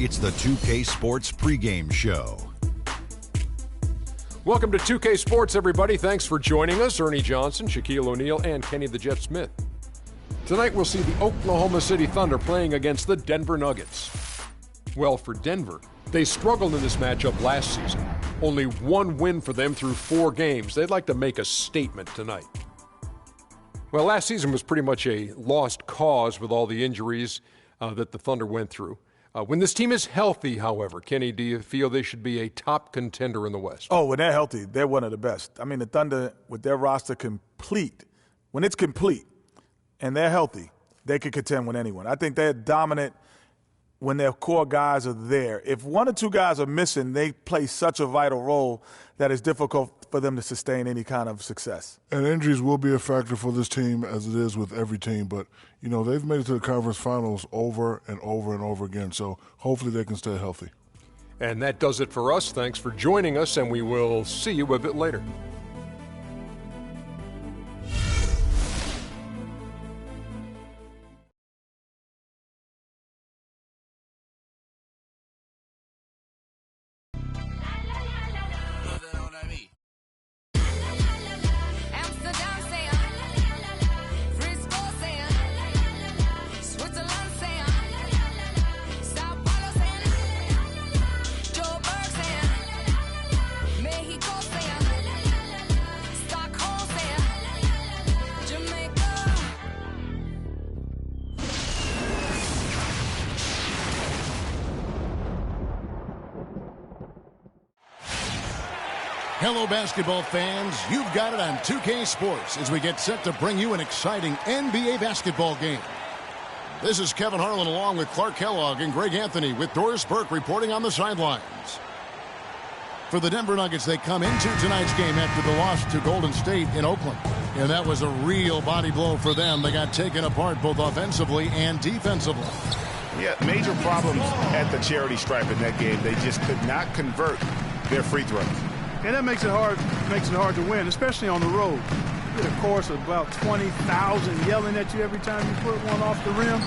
It's the 2K Sports pregame show. Welcome to 2K Sports, everybody. Thanks for joining us. Ernie Johnson, Shaquille O'Neal, and Kenny the Jet Smith. Tonight we'll see the Oklahoma City Thunder playing against the Denver Nuggets. Well, for Denver, they struggled in this matchup last season. Only one win for them through 4 games. They'd like to make a statement tonight. Well, last season was pretty much a lost cause with all the injuries that the Thunder went through. When this team is healthy, however, Kenny, do you feel they should be a top contender in the West? Oh, when they're healthy, they're one of the best. I mean, the Thunder, with their roster complete, when it's complete and they're healthy, they could contend with anyone. I think they're dominant when their core guys are there. If 1 or 2 guys are missing, they play such a vital role that it's difficult for them to sustain any kind of success. And injuries will be a factor for this team, as it is with every team. But, you know, they've made it to the conference finals over and over and over again. So hopefully they can stay healthy. And that does it for us. Thanks for joining us, and we will see you a bit later. Hello, basketball fans. You've got it on 2K Sports as we get set to bring you an exciting NBA basketball game. This is Kevin Harlan along with Clark Kellogg and Greg Anthony with Doris Burke reporting on the sidelines. For the Denver Nuggets, they come into tonight's game after the loss to Golden State in Oakland. And that was a real body blow for them. They got taken apart both offensively and defensively. Yeah, major problems at the charity stripe in that game. They just could not convert their free throws. And that makes it hard to win, especially on the road. You get a chorus of about 20,000 yelling at you every time you put one off the rim.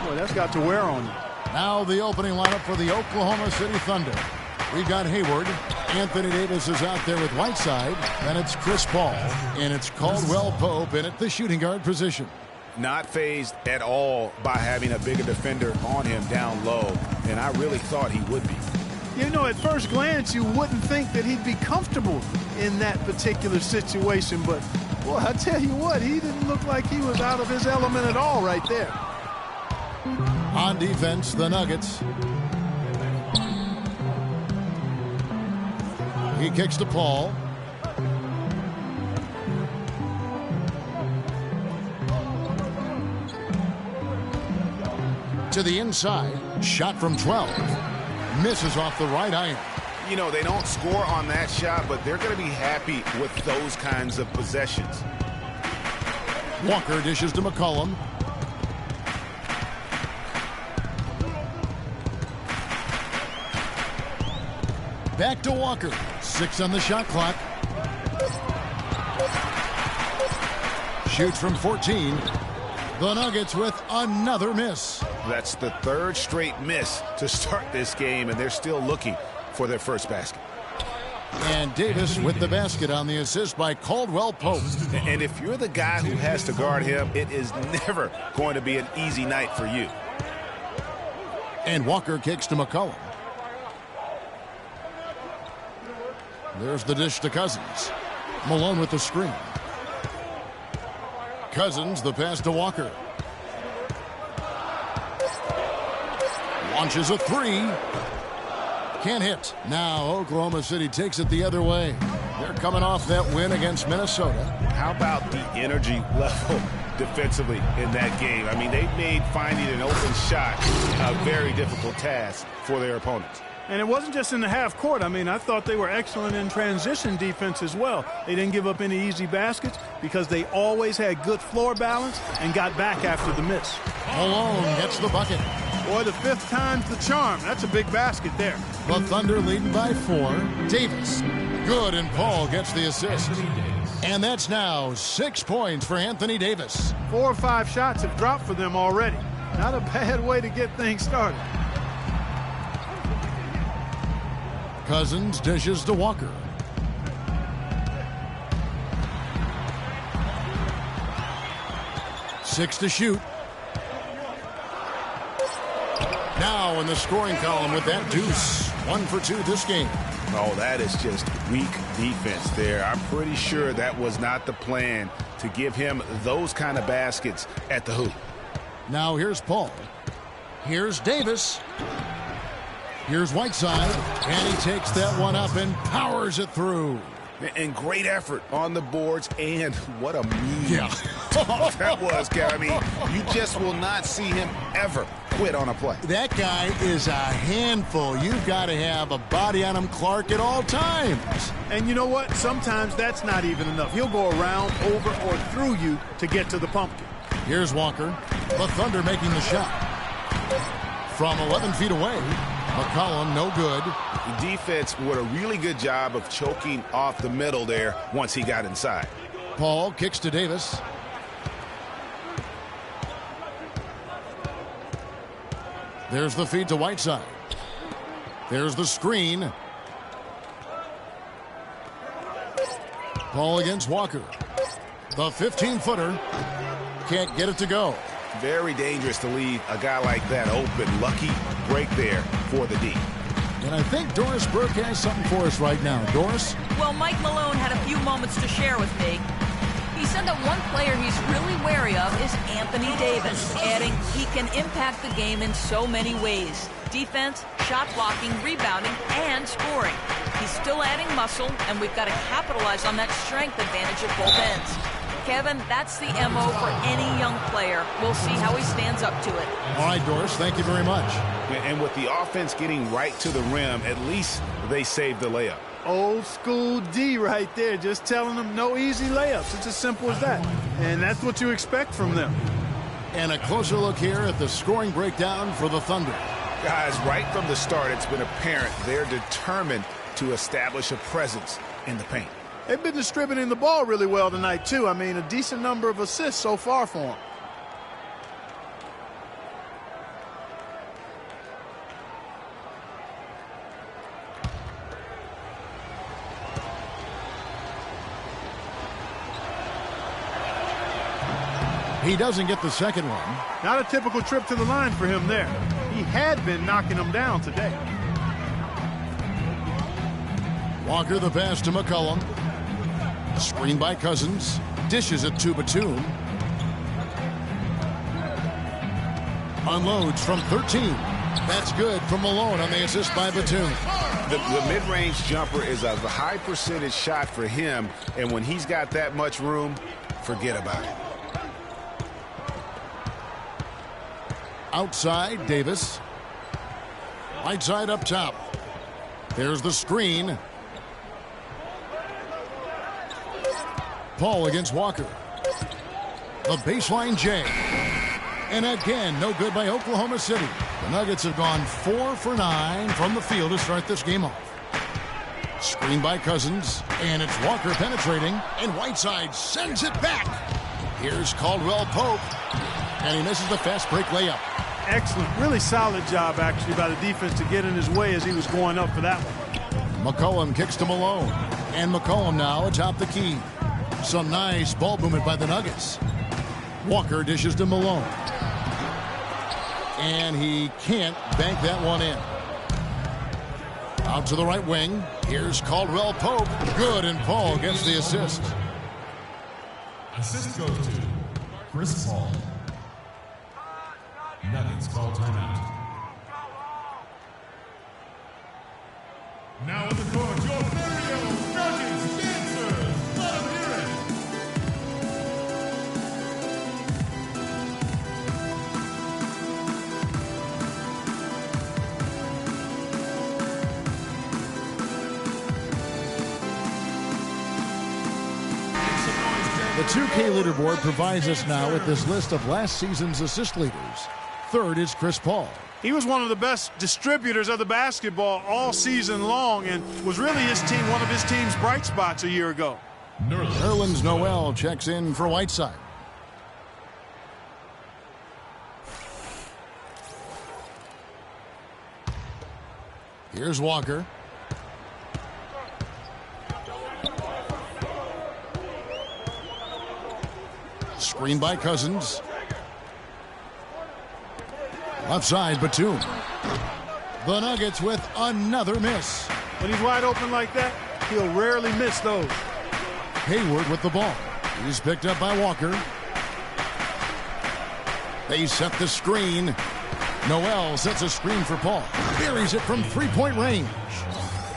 Boy, that's got to wear on you. Now the opening lineup for the Oklahoma City Thunder. We've got Hayward. Anthony Davis is out there with Whiteside. Then it's Chris Paul. And it's Caldwell Pope in at the shooting guard position. Not fazed at all by having a bigger defender on him down low. And I really thought he would be. You know, at first glance, you wouldn't think that he'd be comfortable in that particular situation. But, boy, I tell you what, he didn't look like he was out of his element at all right there. On defense, the Nuggets. He kicks to Paul. To the inside. Shot from 12. Misses off the right iron. You know, they don't score on that shot, but they're going to be happy with those kinds of possessions. Walker dishes to McCollum. Back to Walker. 6 on the shot clock. Shoots from 14. The Nuggets with another miss. That's the 3rd straight miss to start this game, and they're still looking for their first basket. And Davis with the basket on the assist by Caldwell Pope. And if you're the guy who has to guard him, it is never going to be an easy night for you. And Walker kicks to McCollum. There's the dish to Cousins. Malone with the screen. Cousins, the pass to Walker. Launches a 3. Can't hit. Now Oklahoma City takes it the other way. They're coming off that win against Minnesota. How about the energy level defensively in that game? I mean, they made finding an open shot a very difficult task for their opponents. And it wasn't just in the half court. I mean, I thought they were excellent in transition defense as well. They didn't give up any easy baskets because they always had good floor balance and got back after the miss. Malone gets the bucket. Boy, the 5th time's the charm. That's a big basket there. The Thunder leading by 4. Davis. Good, and Paul gets the assist. And that's now 6 points for Anthony Davis. 4 or 5 shots have dropped for them already. Not a bad way to get things started. Cousins dishes to Walker. Six to shoot. Now in the scoring column with that deuce. 1 for 2 this game. Oh, that is just weak defense there. I'm pretty sure that was not the plan to give him those kind of baskets at the hoop. Now here's Paul. Here's Davis. Here's Whiteside. And he takes that one up and powers it through. And great effort on the boards, and what a mean that was, Kevin. I mean, you just will not see him ever quit on a play. That guy is a handful. You've got to have a body on him, Clark, at all times. And you know what? Sometimes that's not even enough. He'll go around, over, or through you to get to the pumpkin. Here's Walker. The Thunder making the shot. From 11 feet away. McCollum, no good. The defense did a really good job of choking off the middle there once he got inside. Paul kicks to Davis. There's the feed to Whiteside. There's the screen. Paul against Walker. The 15-footer. Can't get it to go. Very dangerous to leave a guy like that open. Lucky break there for the D. And I think Doris Burke has something for us right now. Doris? Well, Mike Malone had a few moments to share with me. He said that one player he's really wary of is Anthony Davis, adding he can impact the game in so many ways. Defense, shot blocking, rebounding, and scoring. He's still adding muscle, and we've got to capitalize on that strength advantage at both ends. Kevin, that's the MO for any young player. We'll see how he stands up to it. All right, Doris, thank you very much. And with the offense getting right to the rim, at least they saved the layup. Old school D right there, just telling them no easy layups. It's as simple as that. And that's what you expect from them. And a closer look here at the scoring breakdown for the Thunder. Guys, right from the start, it's been apparent they're determined to establish a presence in the paint. They've been distributing the ball really well tonight, too. I mean, a decent number of assists so far for them. He doesn't get the second one. Not a typical trip to the line for him there. He had been knocking them down today. Walker the pass to McCollum. Screen by Cousins. Dishes it to Batum. Unloads from 13. That's good from Malone on the assist by Batum. The mid-range jumper is a high percentage shot for him, and when he's got that much room, forget about it. Outside, Davis. Whiteside up top. There's the screen. Paul against Walker. The baseline J. And again, no good by Oklahoma City. The Nuggets have gone 4 for 9 from the field to start this game off. Screen by Cousins. And it's Walker penetrating. And Whiteside sends it back. Here's Caldwell Pope. And he misses the fast break layup. Excellent. Really solid job, actually, by the defense to get in his way as he was going up for that one. McCollum kicks to Malone. And McCollum now atop the key. Some nice ball movement by the Nuggets. Walker dishes to Malone. And he can't bank that one in. Out to the right wing. Here's Caldwell Pope. Good, and Paul gets the assist. Assist goes to Chris Paul. Nuggets call timeout. Now in the court, your very own Nuggets dancers. Let them hear it. The 2K leaderboard provides us now with this list of last season's assist leaders. Third is Chris Paul. He was one of the best distributors of the basketball all season long and was really one of his team's bright spots a year ago. Nerlens Noel checks in for Whiteside. Here's Walker. Screen by Cousins. Left side, Batum. The Nuggets with another miss. When he's wide open like that, he'll rarely miss those. Hayward with the ball. He's picked up by Walker. They set the screen. Noel sets a screen for Paul. Buries it from three-point range.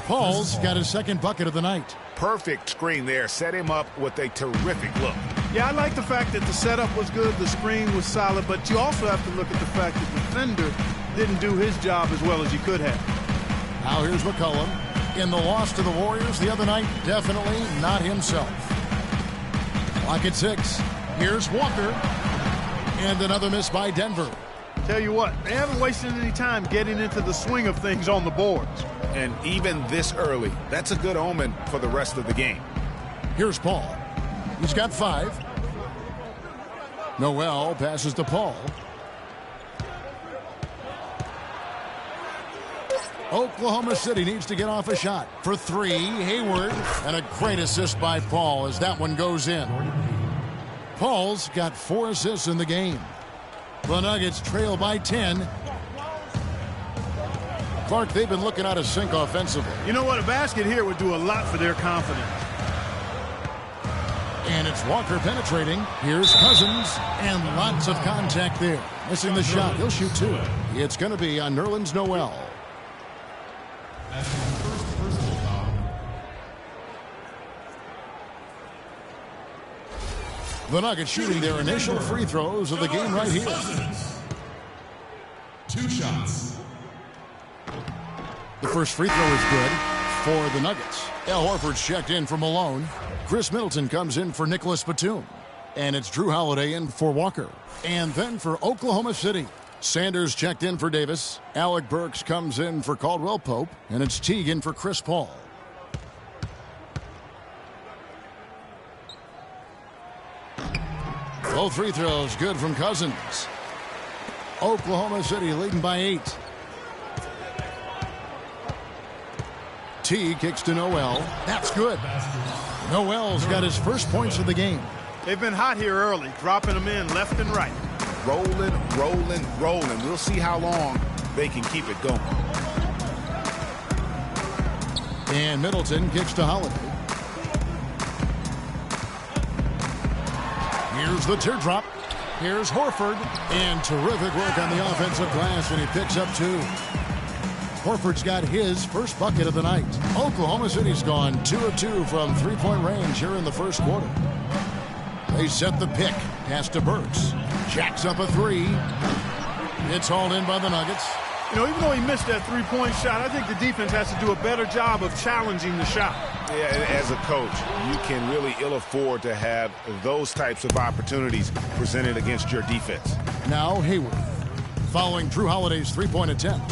Paul's got his second bucket of the night. Perfect screen there. Set him up with a terrific look. Yeah, I like the fact that the setup was good, the screen was solid, but you also have to look at the fact that the defender didn't do his job as well as he could have. Now here's McCollum. In the loss to the Warriors the other night, definitely not himself. Clock at 6. Here's Walker. And another miss by Denver. Tell you what, they haven't wasted any time getting into the swing of things on the boards. And even this early, that's a good omen for the rest of the game. Here's Paul. He's got 5. Noel passes to Paul. Oklahoma City needs to get off a shot. For 3, Hayward. And a great assist by Paul as that one goes in. Paul's got 4 assists in the game. The Nuggets trail by 10. Clark, they've been looking out of sync offensively. You know what? A basket here would do a lot for their confidence. And it's Walker penetrating. Here's Cousins. And lots of contact there. Missing the shot. He'll shoot 2. It's going to be on Nerlens Noel. The Nuggets shooting their initial free throws of the game right here. 2 shots. The first free throw is good for the Nuggets. Al Horford's checked in for Malone. Chris Middleton comes in for Nicholas Batum. And it's Drew Holiday in for Walker. And then for Oklahoma City, Sanders checked in for Davis. Alec Burks comes in for Caldwell Pope. And it's Teague in for Chris Paul. Both free throws good from Cousins. Oklahoma City leading by 8. T kicks to Noel. That's good. Noel's got his first points of the game. They've been hot here early, dropping them in left and right. Rolling, rolling, rolling. We'll see how long they can keep it going. And Middleton kicks to Holiday. Here's the teardrop. Here's Horford. And terrific work on the offensive glass, and he picks up 2. Horford's got his first bucket of the night. Oklahoma City's gone 2 of 2 from three-point range here in the first quarter. They set the pick. Pass to Burks. Jacks up a 3. It's hauled in by the Nuggets. You know, even though he missed that three-point shot, I think the defense has to do a better job of challenging the shot. Yeah, as a coach, you can really ill afford to have those types of opportunities presented against your defense. Now Hayward, following Drew Holiday's three-point attempt.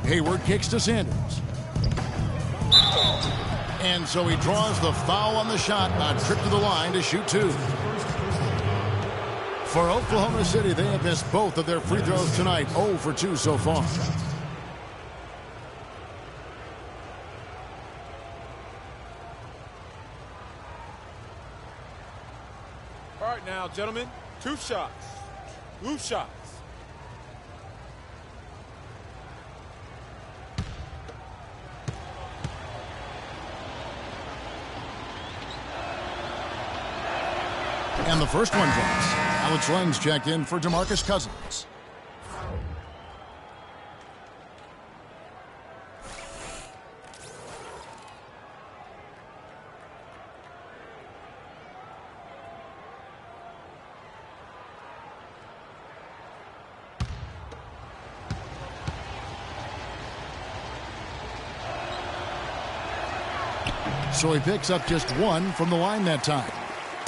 Hayward kicks to Sanders. And so he draws the foul on the shot, a trip to the line to shoot 2. For Oklahoma City, they have missed both of their free throws tonight, 0 for 2 so far. All right now, gentlemen, 2 shots. 2 shots. And the first one drops. Alex Lenz checked in for DeMarcus Cousins. So he picks up just 1 from the line that time.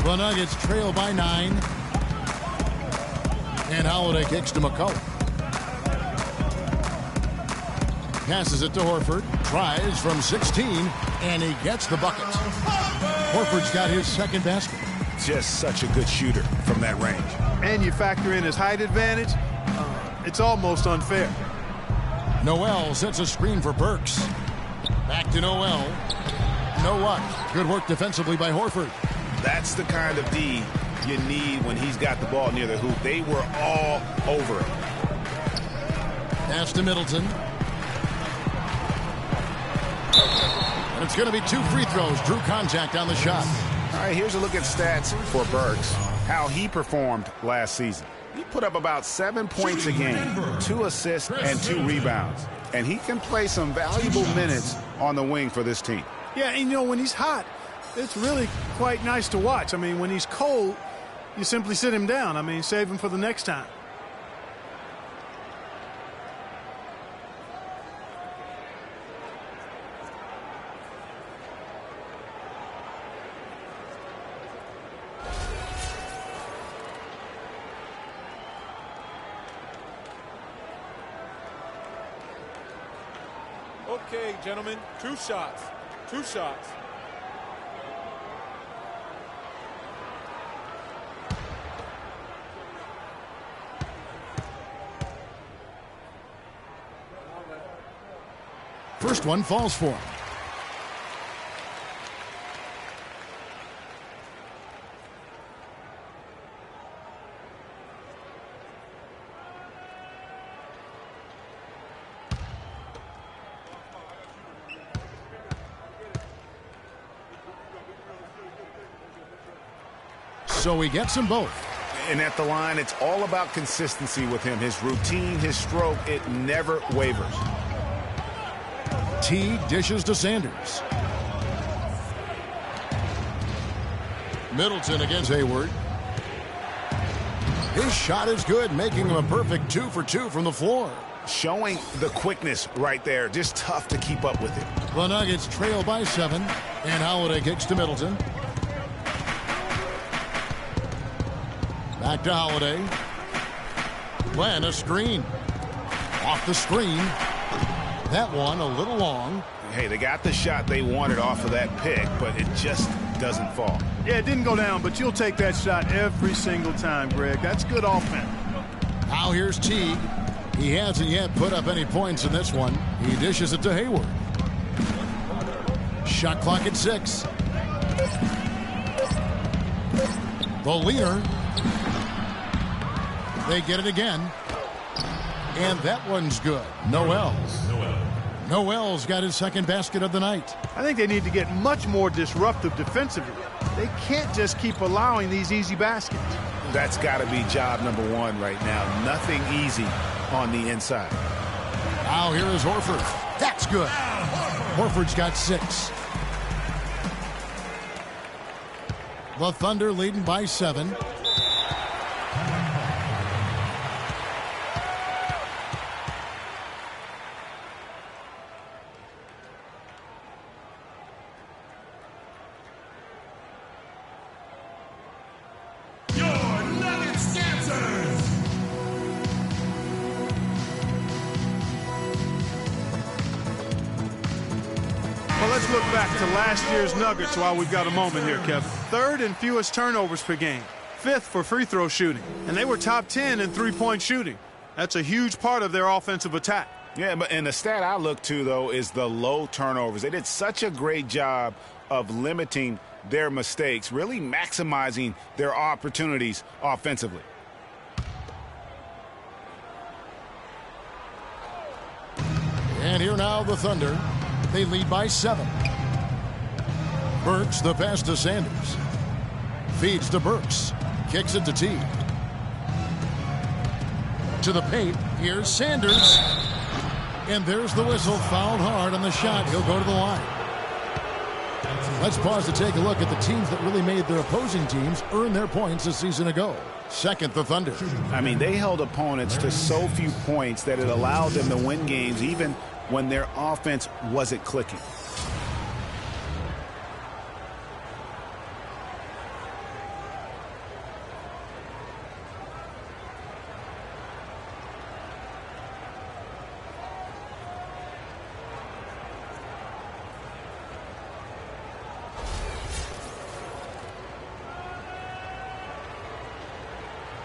The Nuggets trail by 9. And Holiday kicks to McCollum. Passes it to Horford. Tries from 16. And he gets the bucket. Horford's got his second basket. Just such a good shooter from that range. And you factor in his height advantage, it's almost unfair. Noel sets a screen for Burks. Back to Noel. No luck. Good work defensively by Horford. That's the kind of D you need when he's got the ball near the hoop. They were all over it. Pass to Middleton. And it's going to be 2 free throws. Drew contact on the shot. All right, here's a look at stats for Burks, how he performed last season. He put up about 7 points a game, 2 assists, and 2 rebounds. And he can play some valuable minutes on the wing for this team. Yeah, and you know, when he's hot, it's really quite nice to watch. I mean, when he's cold, you simply sit him down. I mean, save him for the next time. Okay, gentlemen, 2 shots. 2 shots. First one falls for him. So he gets them both. And at the line, it's all about consistency with him. His routine, his stroke, it never wavers. T dishes to Sanders. Middleton against Hayward. His shot is good, making him a perfect 2 for 2 from the floor. Showing the quickness right there. Just tough to keep up with it. The Nuggets trail by 7, and Holiday kicks to Middleton. Back to Holiday. Glenn, a screen. Off the screen. That one a little long. Hey, they got the shot they wanted off of that pick, but it just doesn't fall. Yeah, it didn't go down, but you'll take that shot every single time, Greg. That's good offense. Now here's Teague. He hasn't yet put up any points in this one. He dishes it to Hayward. Shot clock at 6. The leader. They get it again. And that one's good. Noel's got his second basket of the night. I think they need to get much more disruptive defensively. They can't just keep allowing these easy baskets. That's got to be job number 1 right now. Nothing easy on the inside. Now here is Horford. That's good. Horford's got 6. The Thunder leading by 7. Let's look back to last year's Nuggets while we've got a moment here, Kevin. 3rd in fewest turnovers per game. 5th for free throw shooting. And they were top 10 in three-point shooting. That's a huge part of their offensive attack. Yeah, and the stat I look to, though, is the low turnovers. They did such a great job of limiting their mistakes, really maximizing their opportunities offensively. And here now the Thunder. They lead by 7. Burks the pass to Sanders. Feeds to Burks. Kicks it to Teague. To the paint. Here's Sanders. And there's the whistle. Fouled hard on the shot. He'll go to the line. Let's pause to take a look at the teams that really made their opposing teams earn their points a season ago. Second, the Thunder. I mean, they held opponents to so few points that it allowed them to win games even when their offense wasn't clicking.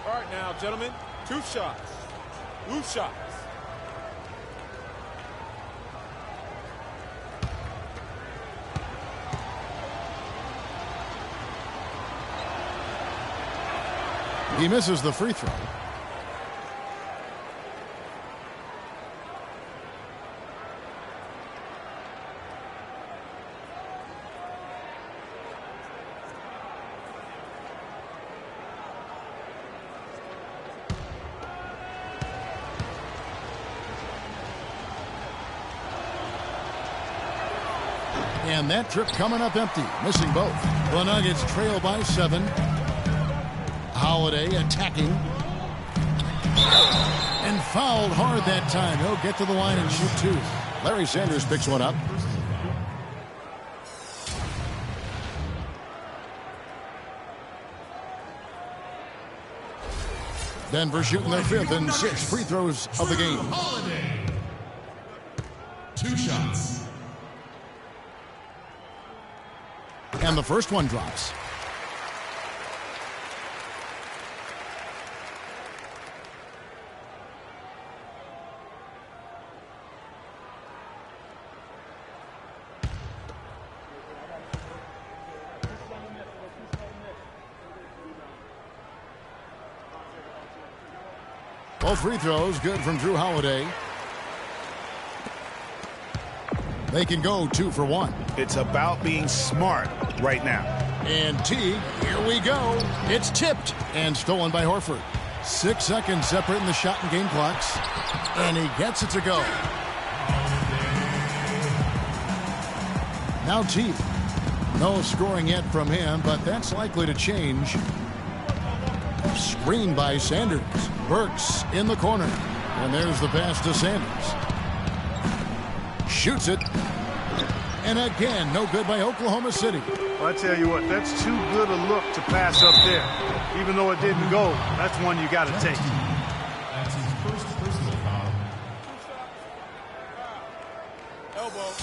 All right, now, gentlemen, 2 shots. Loose shots. He misses the free throw. And that trip coming up empty, missing both. The Nuggets trail by 7. Holiday attacking. And fouled hard that time. He'll get to the line and shoot 2. Larry Sanders picks one up. Denver shooting their 5th and 6th free throws of the game. Holiday. 2 shots. And the first one drops. Both free throws good from Drew Holiday. They can go 2 for 1. It's about being smart right now. And Teague, here we go. It's tipped and stolen by Horford. 6 seconds separating the shot and game clocks. And he gets it to go. Now Teague. No scoring yet from him, but that's likely to change. Screen by Sanders. Burks in the corner. And there's the pass to Sanders. Shoots it. And again, no good by Oklahoma City. Well, I tell you what, that's too good a look to pass up there. Even though it didn't go, that's one you got to take. That's his first personal foul. Elbow.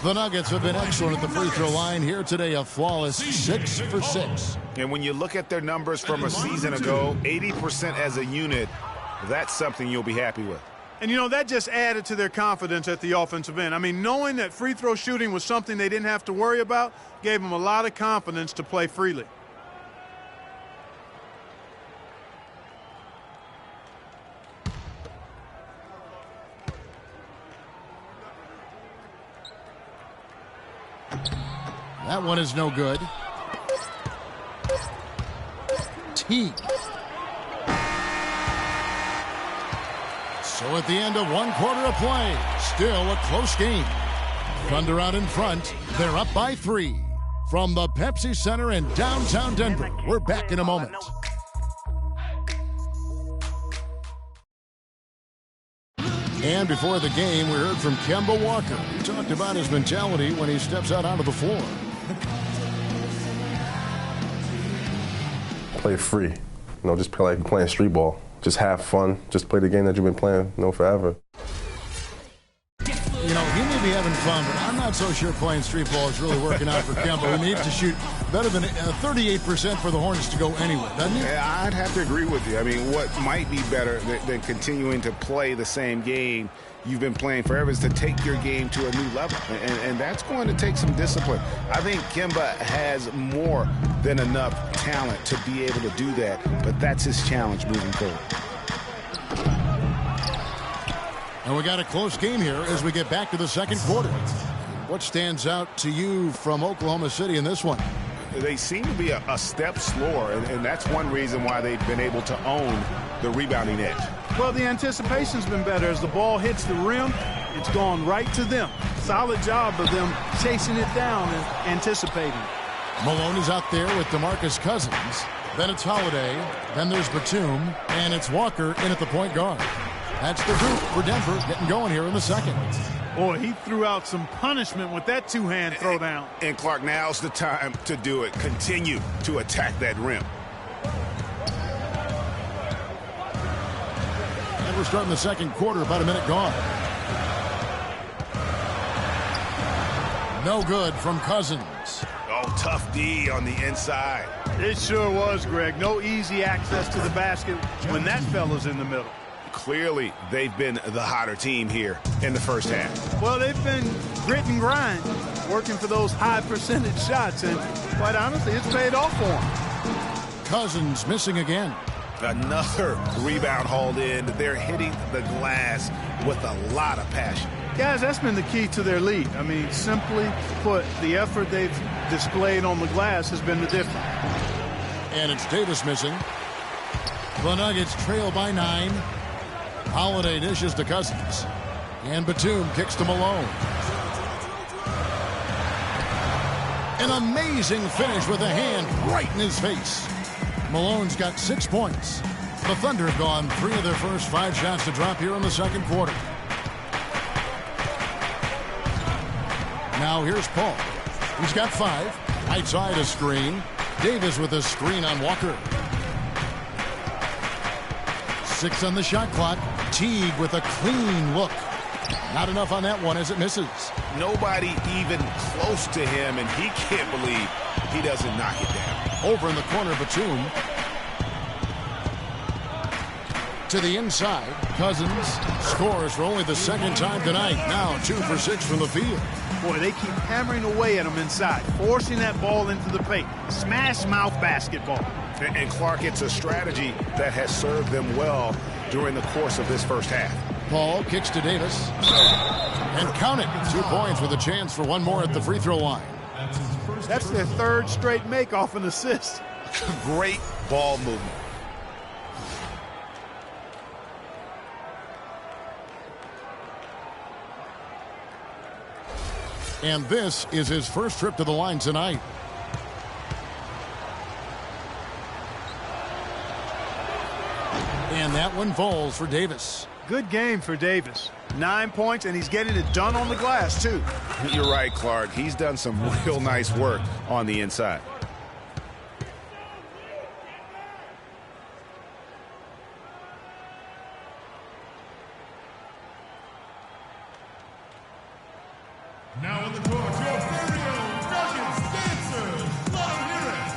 2. The Nuggets have been excellent at the free throw line here today. A flawless 6 for 6. And when you look at their numbers from a season ago, 80% as a unit, that's something you'll be happy with. And, you know, that just added to their confidence at the offensive end. I mean, knowing that free throw shooting was something they didn't have to worry about gave them a lot of confidence to play freely. That one is no good. Teague. So at the end of 1 quarter of play, still a close game. Thunder out in front. They're up by 3. From the Pepsi Center in downtown Denver, we're back in a moment. And before the game, we heard from Kemba Walker. He talked about his mentality when he steps out onto the floor. Play free. You know, just play like you're playing street ball. Just have fun. Just play the game that you've been playing, forever. You know, he may be having fun, but I'm not so sure playing street ball is really working out for Kemba, who needs to shoot better than 38% for the Hornets to go anywhere, doesn't he? Yeah, I'd have to agree with you. I mean, what might be better than continuing to play the same game you've been playing forever is to take your game to a new level, and that's going to take some discipline. I think Kemba has more than enough talent to be able to do that, but that's his challenge moving forward. And we got a close game here as we get back to the second quarter. What stands out to you from Oklahoma City in this one? They seem to be a step slower, and that's one reason why they've been able to own the rebounding edge. Well, the anticipation's been better. As the ball hits the rim, it's gone right to them. Solid job of them chasing it down and anticipating. Malone is out there with DeMarcus Cousins. Then it's Holiday. Then there's Batum. And it's Walker in at the point guard. That's the group for Denver getting going here in the second. Boy, he threw out some punishment with that two-hand throwdown. And Clark, now's the time to do it. Continue to attack that rim. And we're starting the second quarter, about a minute gone. No good from Cousins. Oh, tough D on the inside. It sure was, Greg. No easy access to the basket when that fella's in the middle. clearly they've been the hotter team here in the first half. Well, they've been grit and grind, working for those high percentage shots, and quite honestly, it's paid off for them. Cousins missing again. Another rebound hauled in. They're hitting the glass with a lot of passion. Guys, that's been the key to their lead. I mean, simply put, the effort they've displayed on the glass has been the difference. And it's Davis missing. The Nuggets trail by 9. Holiday dishes to Cousins. And Batum kicks to Malone. An amazing finish with a hand right in his face. Malone's got 6 points. The Thunder have gone 3 of their first 5 shots to drop here in the second quarter. Now here's Paul. He's got 5. Right side a screen. Davis with a screen on Walker. 6 on the shot clock. Teague with a clean look. Not enough on that one as it misses. Nobody even close to him, and he can't believe he doesn't knock it down. Over in the corner, Batum. To the inside. Cousins scores for only the second time tonight. Now 2 for 6 from the field. Boy, they keep hammering away at him inside, forcing that ball into the paint. Smash mouth basketball. And Clark, it's a strategy that has served them well during the course of this first half. Paul kicks to Davis. And count it. 2 points with a chance for one more at the free throw line. That's their 3rd straight make off an assist. Great ball movement. And this is his first trip to the line tonight. And that one falls for Davis. Good game for Davis. 9 points, and he's getting it done on the glass, too. You're right, Clark. He's done some real nice work on the inside. Now in the court, your very own Nuggets dancers. Let them hear it.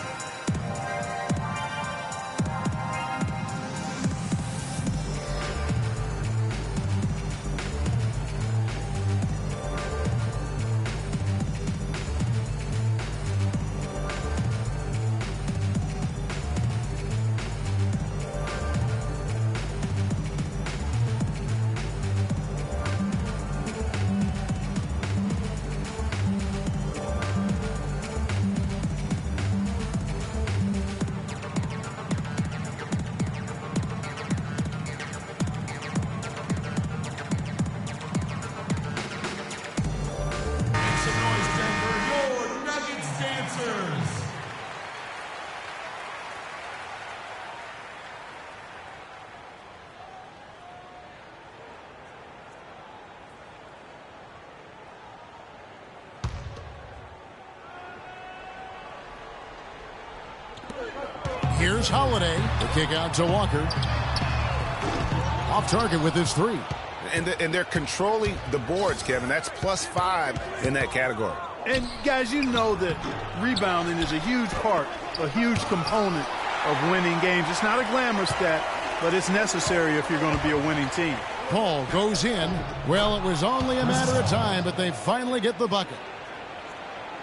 Here's Holiday. The kick out to Walker. Off target with his 3. And they're controlling the boards, Kevin. That's +5 in that category. And, guys, you know that rebounding is a huge part, a huge component of winning games. It's not a glamour stat, but it's necessary if you're going to be a winning team. Paul goes in. Well, it was only a matter of time, but they finally get the bucket.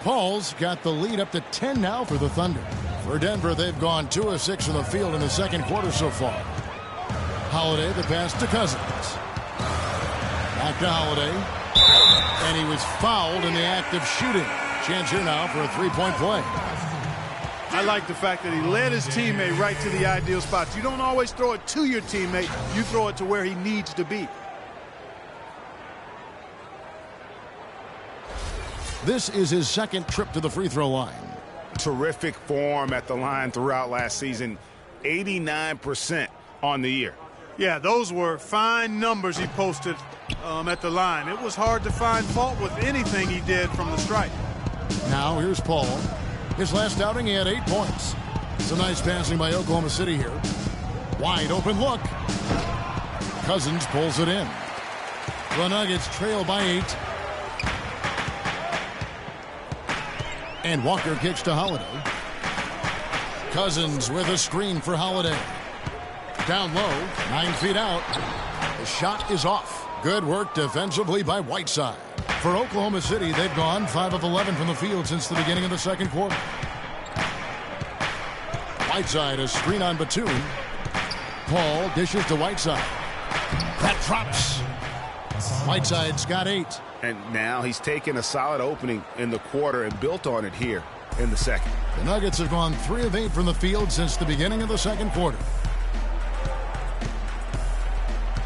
Paul's got the lead up to 10 now for the Thunder. For Denver, they've gone 2 of 6 from the field in the second quarter so far. Holiday, the pass to Cousins. Back to Holiday. And he was fouled in the act of shooting. Chance here now for a 3-point play. I like the fact that he led his teammate right to the ideal spots. You don't always throw it to your teammate. You throw it to where he needs to be. This is his second trip to the free throw line. Terrific form at the line throughout last season. 89% on the year. Yeah, those were fine numbers he posted at the line. It was hard to find fault with anything he did from the stripe. Now here's Paul. His last outing, he had 8 points. Some nice passing by Oklahoma City here. Wide open look. Cousins pulls it in. The Nuggets trail by 8. And Walker kicks to Holiday. Cousins with a screen for Holiday. down low, 9 feet out. The shot is off. Good work defensively by Whiteside. For Oklahoma City, they've gone 5 of 11 from the field since the beginning of the second quarter. Whiteside, a screen on Batum. Paul dishes to Whiteside. That drops. Whiteside's got 8. And now he's taken a solid opening in the quarter and built on it here in the second. The Nuggets have gone 3 of 8 from the field since the beginning of the second quarter.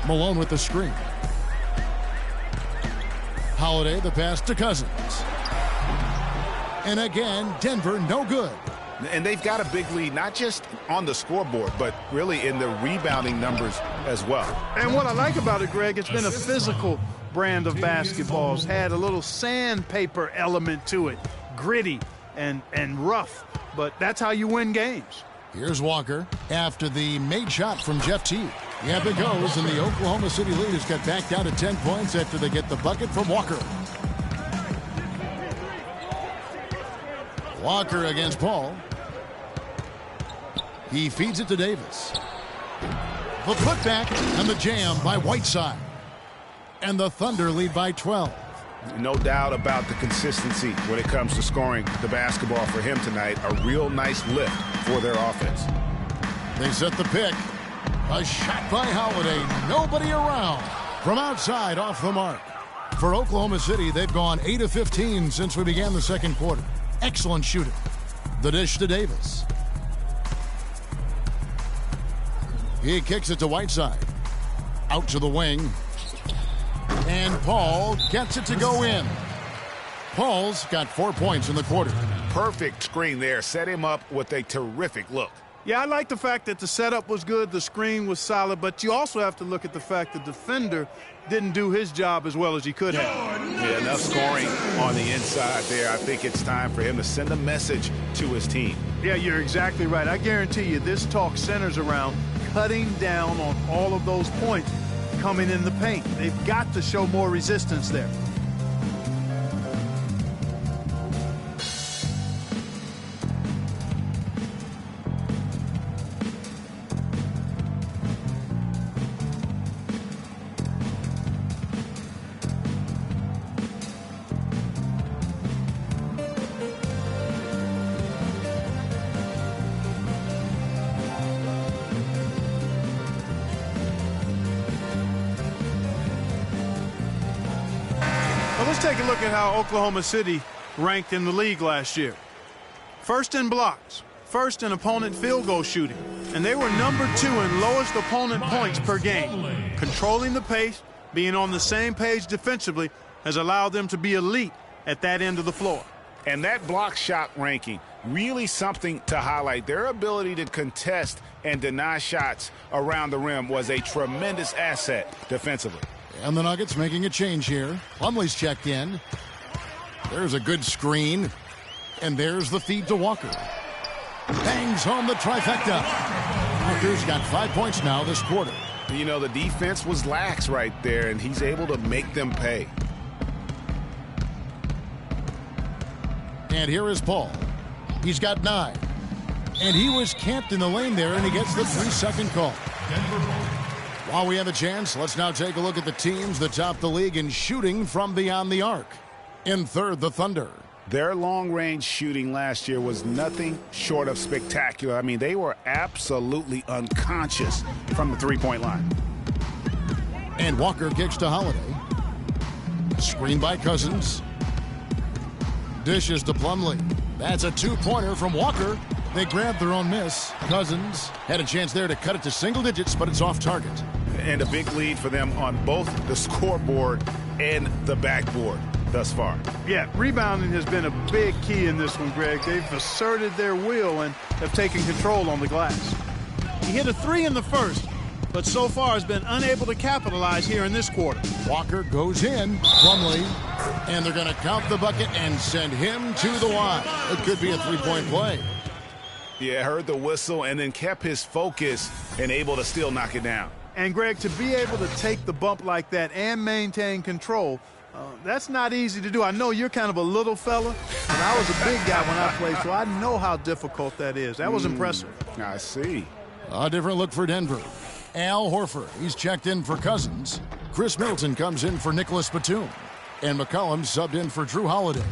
Malone with the screen. Holiday, the pass to Cousins. And again, Denver no good. And they've got a big lead, not just on the scoreboard, but really in the rebounding numbers as well. And what I like about it, Greg, it's been a physical brand of basketball. It's had a little sandpaper element to it, gritty and rough, but that's how you win games. Here's Walker after the made shot from Jeff Teague. Yep, it goes, and the Oklahoma City leaders get back down to 10 points after they get the bucket from Walker. Walker against Paul. He feeds it to Davis. The putback and the jam by Whiteside. And the Thunder lead by 12. No doubt about the consistency when it comes to scoring the basketball for him tonight. A real nice lift for their offense. They set the pick. A shot by Holiday. Nobody around. From outside, off the mark. For Oklahoma City, they've gone 8 of 15 since we began the second quarter. Excellent shooting. The dish to Davis. He kicks it to Whiteside. Out to the wing. And Paul gets it to go in. Paul's got 4 points in the quarter. Perfect screen there. Set him up with a terrific look. Yeah, I like the fact that the setup was good, the screen was solid, but you also have to look at the fact the defender didn't do his job as well as he could have. Yeah, enough scoring on the inside there. I think it's time for him to send a message to his team. Yeah, you're exactly right. I guarantee you this talk centers around cutting down on all of those points coming in the paint. They've got to show more resistance there. Let's take a look at how Oklahoma City ranked in the league last year. First in blocks, first in opponent field goal shooting, and they were number 2 in lowest opponent points per game. Controlling the pace, being on the same page defensively has allowed them to be elite at that end of the floor. And that block shot ranking, really something to highlight. Their ability to contest and deny shots around the rim was a tremendous asset defensively. And the Nuggets making a change here. Plumlee's checked in. There's a good screen. And there's the feed to Walker. Bangs home the trifecta. Walker's got 5 points now this quarter. You know, the defense was lax right there, and he's able to make them pay. And here is Paul. He's got 9. And he was camped in the lane there, and he gets the 3-second call. While we have a chance, let's now take a look at the teams that top the league in shooting from beyond the arc. In third, the Thunder. Their long-range shooting last year was nothing short of spectacular. I mean, they were absolutely unconscious from the three-point line. And Walker kicks to Holiday. Screen by Cousins. Dishes to Plumlee. That's a 2-pointer from Walker. They grabbed their own miss. Cousins had a chance there to cut it to single digits, but it's off target. And a big lead for them on both the scoreboard and the backboard thus far. Yeah, rebounding has been a big key in this one, Greg. They've asserted their will and have taken control on the glass. He hit a 3 in the first, but so far has been unable to capitalize here in this quarter. Walker goes in. Plumlee. And they're going to count the bucket and send him to the line. It could be a 3-point play. Yeah, heard the whistle and then kept his focus and able to still knock it down. And, Greg, to be able to take the bump like that and maintain control, that's not easy to do. I know you're kind of a little fella, and I was a big guy when I played, so I know how difficult that is. That was impressive. I see. A different look for Denver. Al Horford, he's checked in for Cousins. Chris Middleton comes in for Nicholas Batum. And McCollum subbed in for Drew Holiday.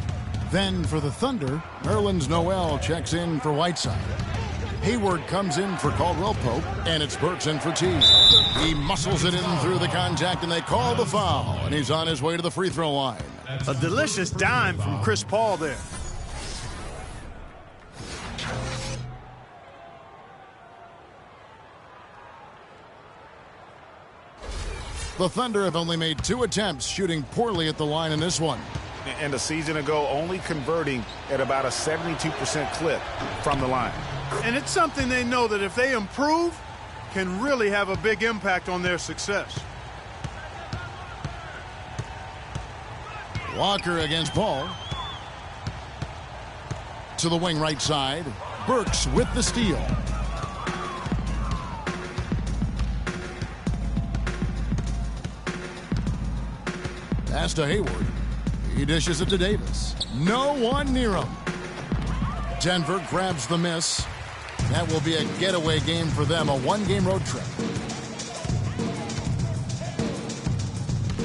Then for the Thunder, Nerlens Noel checks in for Whiteside. Hayward comes in for Caldwell Pope, and it's Burks in for Teague. He muscles it in through the contact, and they call the foul, and he's on his way to the free throw line. A delicious dime from Chris Paul there. The Thunder have only made 2 attempts, shooting poorly at the line in this one. And a season ago, only converting at about a 72% clip from the line. And it's something they know that if they improve, can really have a big impact on their success. Walker against Paul. To the wing right side. Burks with the steal. Pass to Hayward. He dishes it to Davis. No one near him. Denver grabs the miss. That will be a getaway game for them, a 1-game road trip.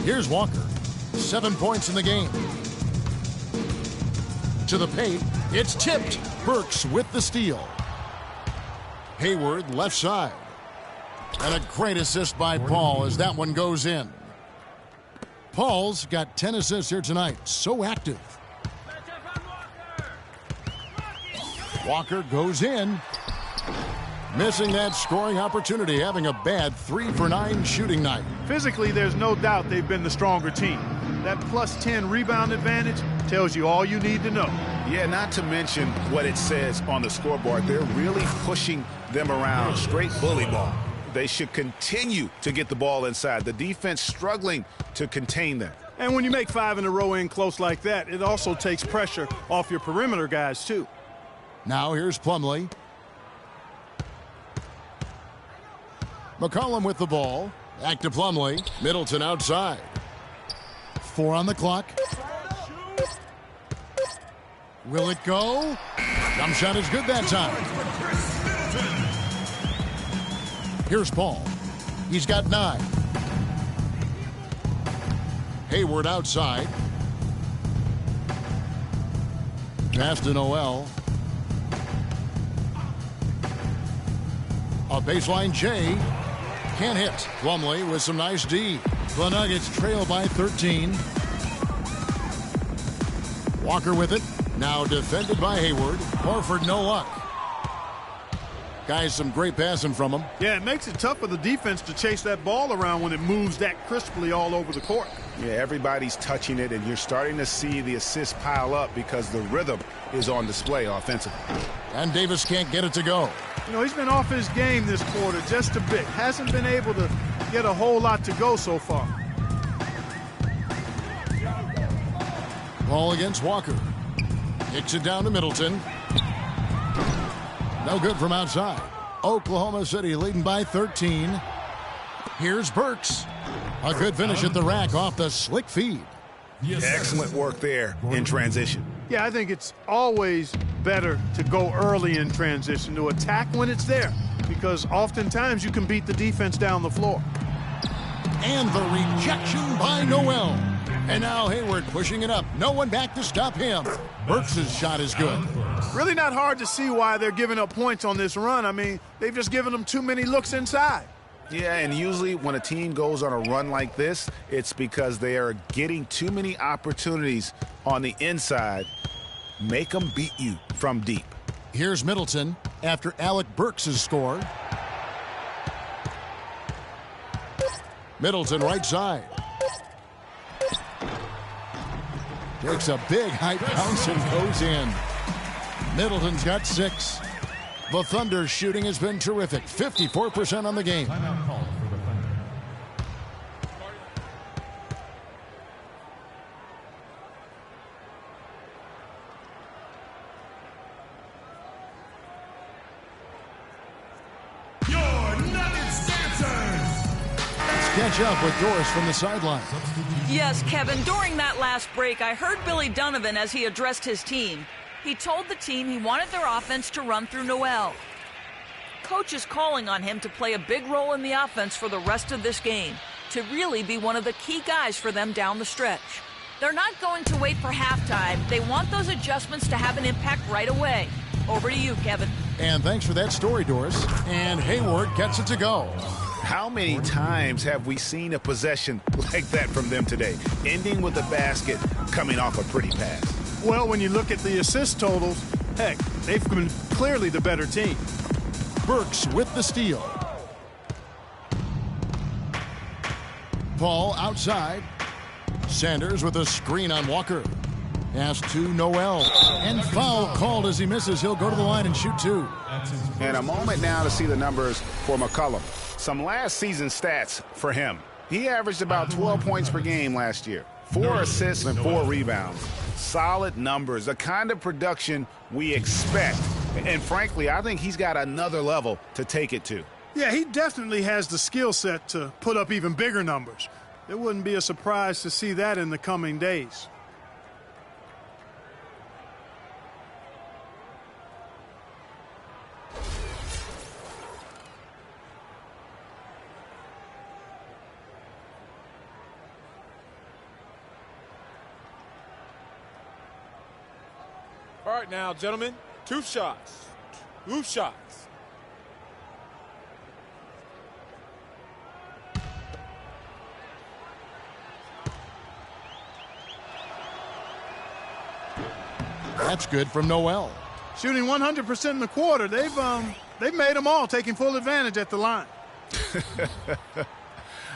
Here's Walker. 7 points in the game. To the paint. It's tipped. Burks with the steal. Hayward left side. And a great assist by Paul as that one goes in. Paul's got 10 assists here tonight. So active. Walker goes in. Missing that scoring opportunity, having a bad 3 for 9 shooting night. Physically, there's no doubt they've been the stronger team. That plus 10 rebound advantage tells you all you need to know. Yeah, not to mention what it says on the scoreboard. They're really pushing them around. Straight bully ball. They should continue to get the ball inside. The defense struggling to contain them. And when you make 5 in a row in close like that, it also takes pressure off your perimeter guys, too. Now here's Plumlee. McCollum with the ball. Back to Plumlee. Middleton outside. 4 on the clock. Will it go? Jump shot is good that time. Here's Paul. He's got 9. Hayward outside. Pass to Noel. A baseline J. Can't hit. Plumlee with some nice D. The Nuggets trail by 13. Walker with it. Now defended by Hayward. Horford no luck. Guys, some great passing from him. Yeah, it makes it tough for the defense to chase that ball around when it moves that crisply all over the court. Yeah, everybody's touching it, and you're starting to see the assists pile up because the rhythm is on display offensively. And Davis can't get it to go. You know, he's been off his game this quarter just a bit. Hasn't been able to get a whole lot to go so far. Ball against Walker. Kicks it down to Middleton. No good from outside. Oklahoma City leading by 13. Here's Burks. A good finish at the rack off the slick feed. Excellent work there in transition. Yeah, I think it's always better to go early in transition, to attack when it's there, because oftentimes you can beat the defense down the floor. And the rejection by Noel. And now Hayward pushing it up. No one back to stop him. Burks' shot is good. Really not hard to see why they're giving up points on this run. I mean, they've just given them too many looks inside. Yeah, and usually when a team goes on a run like this, it's because they are getting too many opportunities on the inside. Make them beat you from deep. Here's Middleton after Alec Burks has scored. Middleton right side. Takes a big high bounce and goes in. Middleton's got 6. The Thunder's shooting has been terrific. 54% on the game. Catch up with Doris from the sideline. Yes, Kevin, during that last break, I heard Billy Donovan as he addressed his team. He told the team he wanted their offense to run through Noel. coach is calling on him to play a big role in the offense for the rest of this game, to really be one of the key guys for them down the stretch. They're not going to wait for halftime. They want those adjustments to have an impact right away. Over to you, Kevin. And thanks for that story, Doris. And Hayward gets it to go. How many times have we seen a possession like that from them today, ending with a basket coming off a pretty pass? Well, when you look at the assist totals, heck, they've been clearly the better team. Burks with the steal. Paul outside. Sanders with a screen on Walker. Pass to Noel. And foul called as he misses. He'll go to the line and shoot two. And a moment now to see the numbers for McCollum. Some last season stats for him. He averaged about 12 points per game last year. 4 assists and 4 rebounds. Solid numbers, the kind of production we expect. And frankly, I think he's got another level to take it to. Yeah, he definitely has the skill set to put up even bigger numbers. It wouldn't be a surprise to see that in the coming days. All right now, gentlemen, 2 shots. 2 shots. That's good from Noel. Shooting 100% in the quarter. They've made them all, taking full advantage at the line.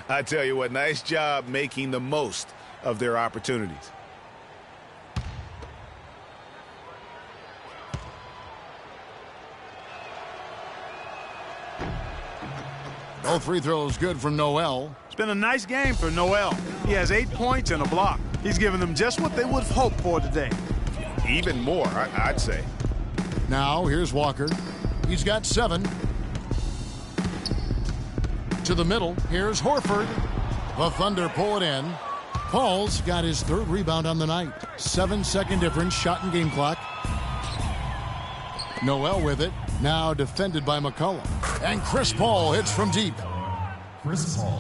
I tell you what, nice job making the most of their opportunities. Both free throws good from Noel. It's been a nice game for Noel. He has 8 points and a block. He's given them just what they would have hoped for today. Even more, I'd say. Now here's Walker. He's got 7. To the middle. Here's Horford. The Thunder pull it in. Paul's got his 3rd rebound on the night. 7-second difference, shot and game clock. Noel with it. Now defended by McCollum. And Chris Paul hits from deep.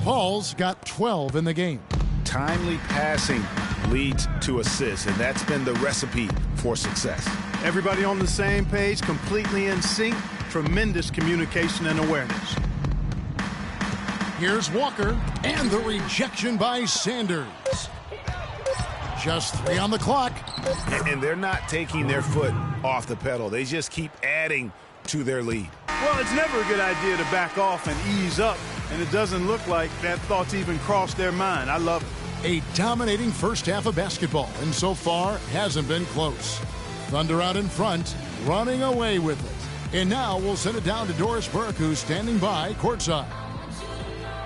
Paul's got 12 in the game. Timely passing leads to assists, and that's been the recipe for success. Everybody on the same page, completely in sync. Tremendous communication and awareness. Here's Walker, and the rejection by Sanders. Just 3 on the clock. And they're not taking their foot off the pedal. They just keep adding to their lead. Well, it's never a good idea to back off and ease up, and it doesn't look like that thought's even crossed their mind. I love it. A dominating first half of basketball, and so far hasn't been close. Thunder out in front, running away with it. And now we'll send it down to Doris Burke, who's standing by courtside.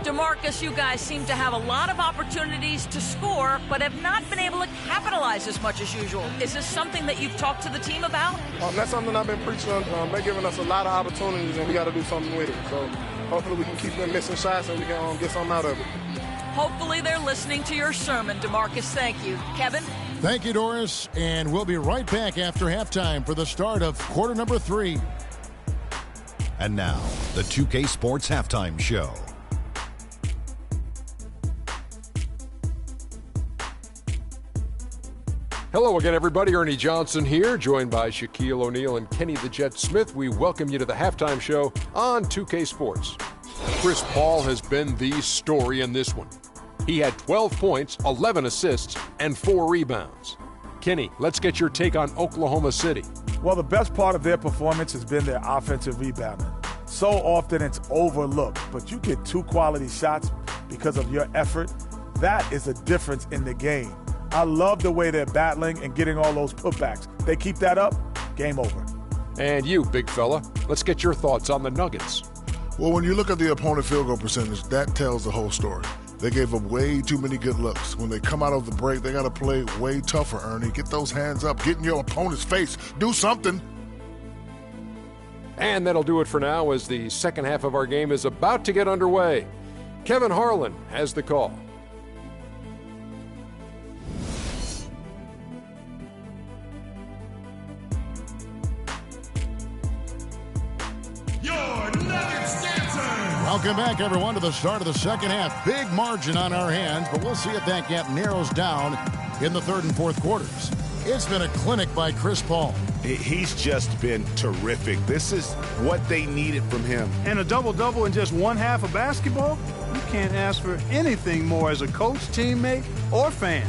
DeMarcus, you guys seem to have a lot of opportunities to score, but have not been able to capitalize as much as usual. Is this something that you've talked to the team about? That's something I've been preaching on. They're giving us a lot of opportunities, and we got to do something with it. So hopefully we can keep them missing shots and we can get something out of it. Hopefully they're listening to your sermon, DeMarcus. Thank you. Kevin? Thank you, Doris. And we'll be right back after halftime for the start of quarter number 3. And now, the 2K Sports Halftime Show. Hello again, everybody. Ernie Johnson here, joined by Shaquille O'Neal and Kenny the Jet Smith. We welcome you to the halftime show on 2K Sports. Chris Paul has been the story in this one. He had 12 points, 11 assists, and 4 rebounds. Kenny, let's get your take on Oklahoma City. Well, the best part of their performance has been their offensive rebounding. So often it's overlooked, but you get 2 quality shots because of your effort. That is a difference in the game. I love the way they're battling and getting all those putbacks. They keep that up, game over. And you, big fella, let's get your thoughts on the Nuggets. Well, when you look at the opponent field goal percentage, that tells the whole story. They gave up way too many good looks. When they come out of the break, they got to play way tougher, Ernie. Get those hands up. Get in your opponent's face. Do something. And that'll do it for now as the second half of our game is about to get underway. Kevin Harlan has the call. Your Welcome back, everyone, to the start of the second half. Big margin on our hands, but we'll see if that gap narrows down in the third and fourth quarters. It's been a clinic by Chris Paul. He's just been terrific. This is what they needed from him. And a double-double in just one half of basketball? You can't ask for anything more as a coach, teammate, or fan.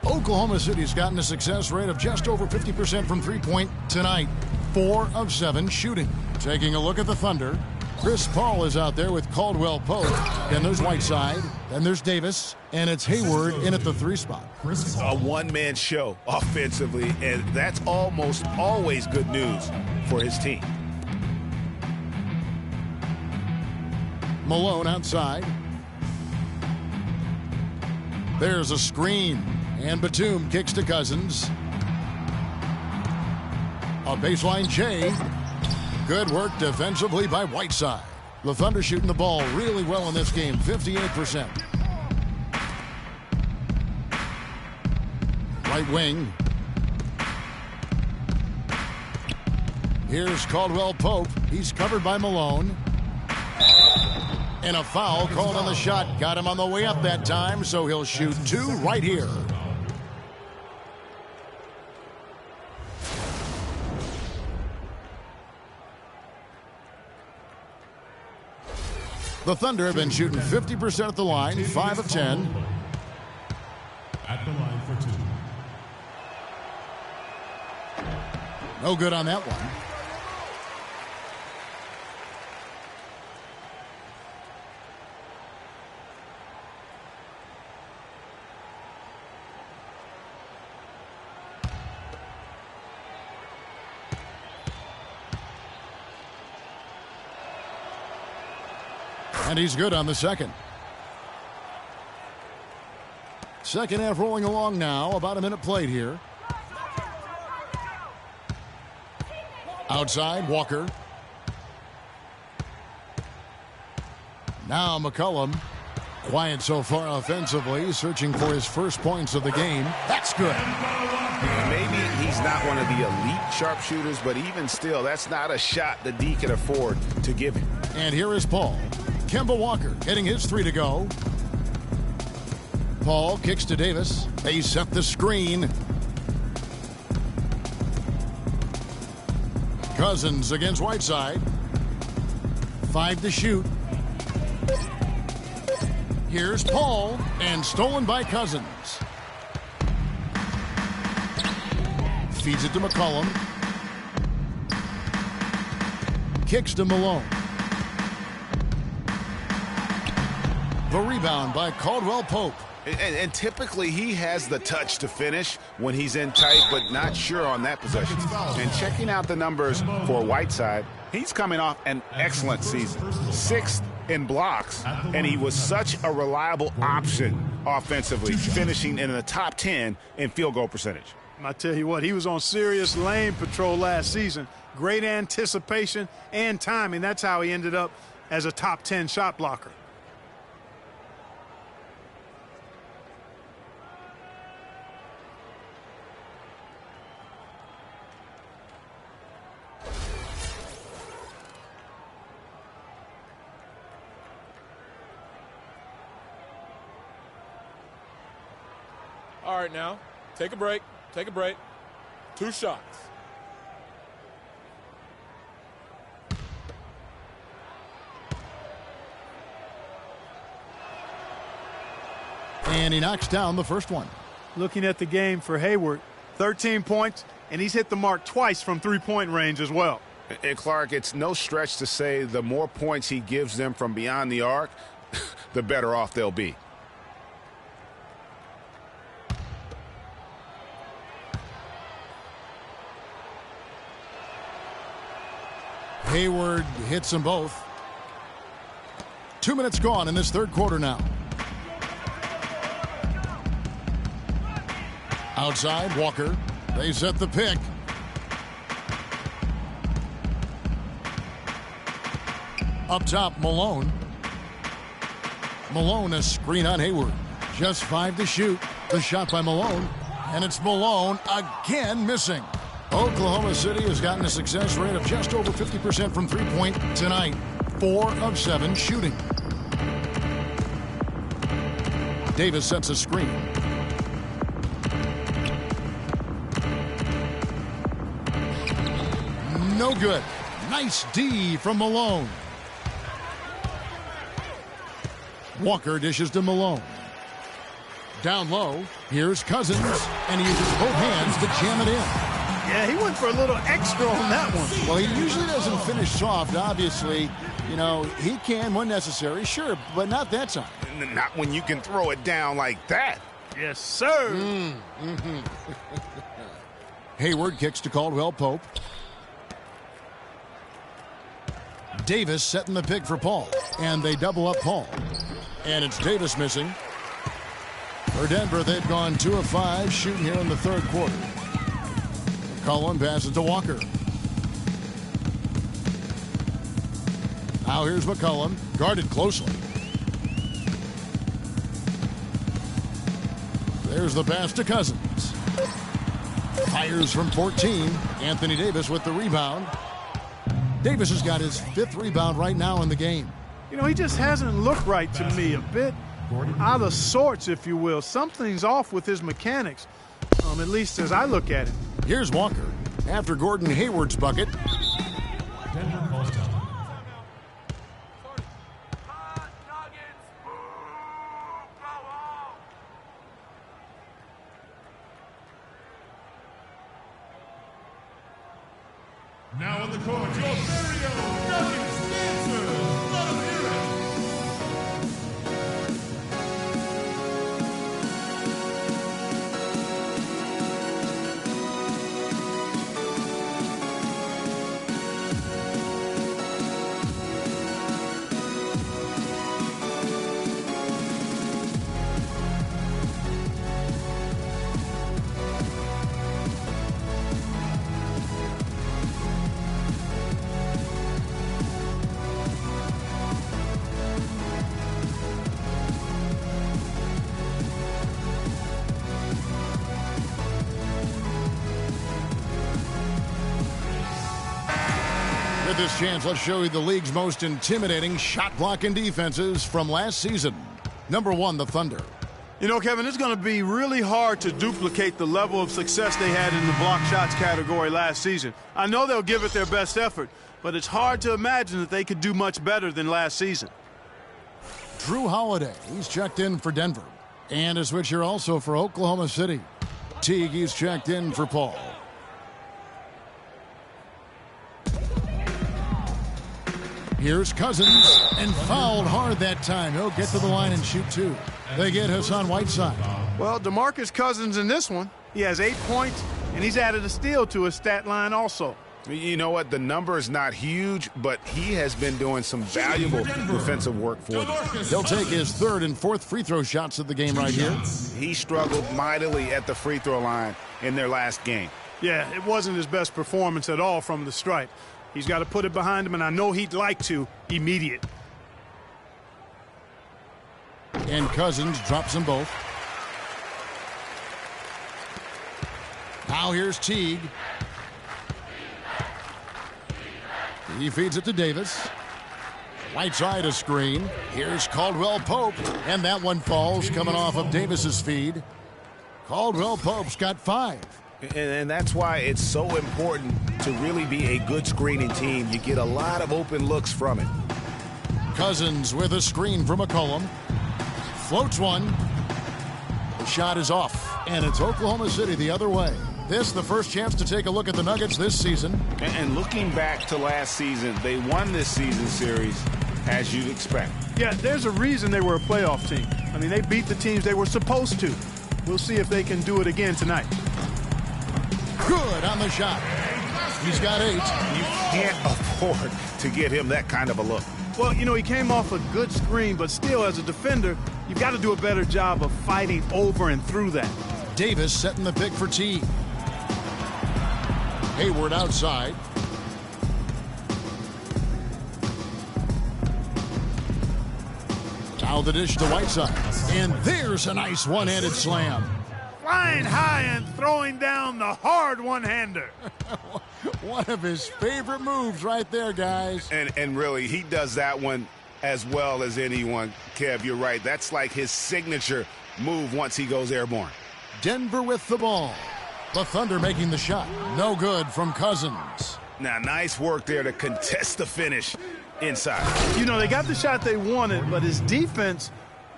Oklahoma City's gotten a success rate of just over 50% from three-point tonight. 4 of 7 shooting. Taking a look at the Thunder, Chris Paul is out there with Caldwell Pope. Then there's Whiteside. Then there's Davis. And it's Hayward in at the 3 spot. A one-man show offensively, and that's almost always good news for his team. Malone outside. There's a screen. And Batum kicks to Cousins. A baseline J. Good work defensively by Whiteside. The Thunder shooting the ball really well in this game, 58%. Right wing. Here's Caldwell Pope. He's covered by Malone. And a foul called on the shot. Got him on the way up that time, so he'll shoot 2 right here. The Thunder have been shooting 50% at the line, 5 of 10. At the line for 2. No good on that one. And he's good on the second. Second half rolling along now. About a minute played here. Outside, Walker. Now McCollum. Quiet so far offensively, searching for his first points of the game. That's good. Maybe he's not one of the elite sharpshooters, but even still, that's not a shot the D can afford to give him. And here is Paul. Kemba Walker getting his 3 to go. Paul kicks to Davis. They set the screen. Cousins against Whiteside. 5 to shoot. Here's Paul, and stolen by Cousins. Feeds it to McCollum. Kicks to Malone. The rebound by Caldwell Pope. And typically he has the touch to finish when he's in tight, but not sure on that possession. And checking out the numbers for Whiteside, he's coming off an excellent season. 6th in blocks, and he was such a reliable option offensively, finishing in the top 10 in field goal percentage. I tell you what, he was on serious lane patrol last season. Great anticipation and timing. That's how he ended up as a top 10 shot blocker. All right, now, take a break. Take a break. 2 shots. And he knocks down the first one. Looking at the game for Hayward, 13 points, and he's hit the mark twice from three-point range as well. And Clark, it's no stretch to say the more points he gives them from beyond the arc, the better off they'll be. Hayward hits them both. 2 minutes gone in this third quarter now. Outside, Walker. They set the pick. Up top, Malone. Malone, a screen on Hayward. Just 5 to shoot. The shot by Malone. And it's Malone again missing. Oklahoma City has gotten a success rate of just over 50% from three-point tonight. 4 of 7 shooting. Davis sets a screen. No good. Nice D from Malone. Walker dishes to Malone. Down low, here's Cousins, and he uses both hands to jam it in. Yeah, he went for a little extra on that one. Well, he usually doesn't finish soft, obviously. You know, he can when necessary, sure, but not that time. Not when you can throw it down like that. Yes, sir. Hayward kicks to Caldwell Pope. Davis setting the pick for Paul, and they double up Paul. And it's Davis missing. For Denver, they've gone 2 of 5 shooting here in the third quarter. Cullen passes to Walker. Now here's McCollum, guarded closely. There's the pass to Cousins. Fires from 14. Anthony Davis with the rebound. Davis has got his 5th rebound right now in the game. You know, he just hasn't looked right to me. A bit out of sorts, if you will. Something's off with his mechanics, at least as I look at it. Here's Walker after Gordon Hayward's bucket. Now on the court, your very own Nuggets Dancers. Let them hear it. With this chance, let's show you the league's most intimidating shot blocking defenses from last season. Number 1, the Thunder. You know, Kevin, it's going to be really hard to duplicate the level of success they had in the block shots category last season. I know they'll give it their best effort, but it's hard to imagine that they could do much better than last season. Drew Holiday, he's checked in for Denver. And a switcher also for Oklahoma City. Teague, he's checked in for Paul. Here's Cousins, and fouled hard that time. He'll get to the line and shoot 2. They get Hassan Whiteside. Well, DeMarcus Cousins in this one, he has 8 points, and he's added a steal to his stat line also. You know what? The number is not huge, but he has been doing some valuable defensive work for them. He'll take his 3rd and 4th free throw shots of the game right here. He struggled mightily at the free throw line in their last game. Yeah, it wasn't his best performance at all from the stripe. He's got to put it behind him, and I know he'd like to immediate. And Cousins drops them both. Now here's Teague. He feeds it to Davis. Whiteside a screen. Here's Caldwell Pope, and that one falls coming off of Davis's feed. Caldwell Pope's got 5. And that's why it's so important to really be a good screening team. You get a lot of open looks from it. Cousins with a screen from McCollum. Floats one. The shot is off, and it's Oklahoma City the other way. This the first chance to take a look at the Nuggets this season. And looking back to last season, they won this season series as you'd expect. Yeah, there's a reason they were a playoff team. I mean, they beat the teams they were supposed to. We'll see if they can do it again tonight. Good on the shot. He's got 8. You can't afford to get him that kind of a look. Well, you know, he came off a good screen, but still, as a defender, you've got to do a better job of fighting over and through that. Davis setting the pick for Teague. Hayward outside. Now the dish to Whiteside. And there's a nice one-handed slam. Flying high and throwing down the hard one-hander. One of his favorite moves right there, guys. And really, he does that one as well as anyone. Kev, you're right. That's like his signature move once he goes airborne. Denver with the ball. The Thunder making the shot. No good from Cousins. Now, nice work there to contest the finish inside. You know, they got the shot they wanted, but his defense,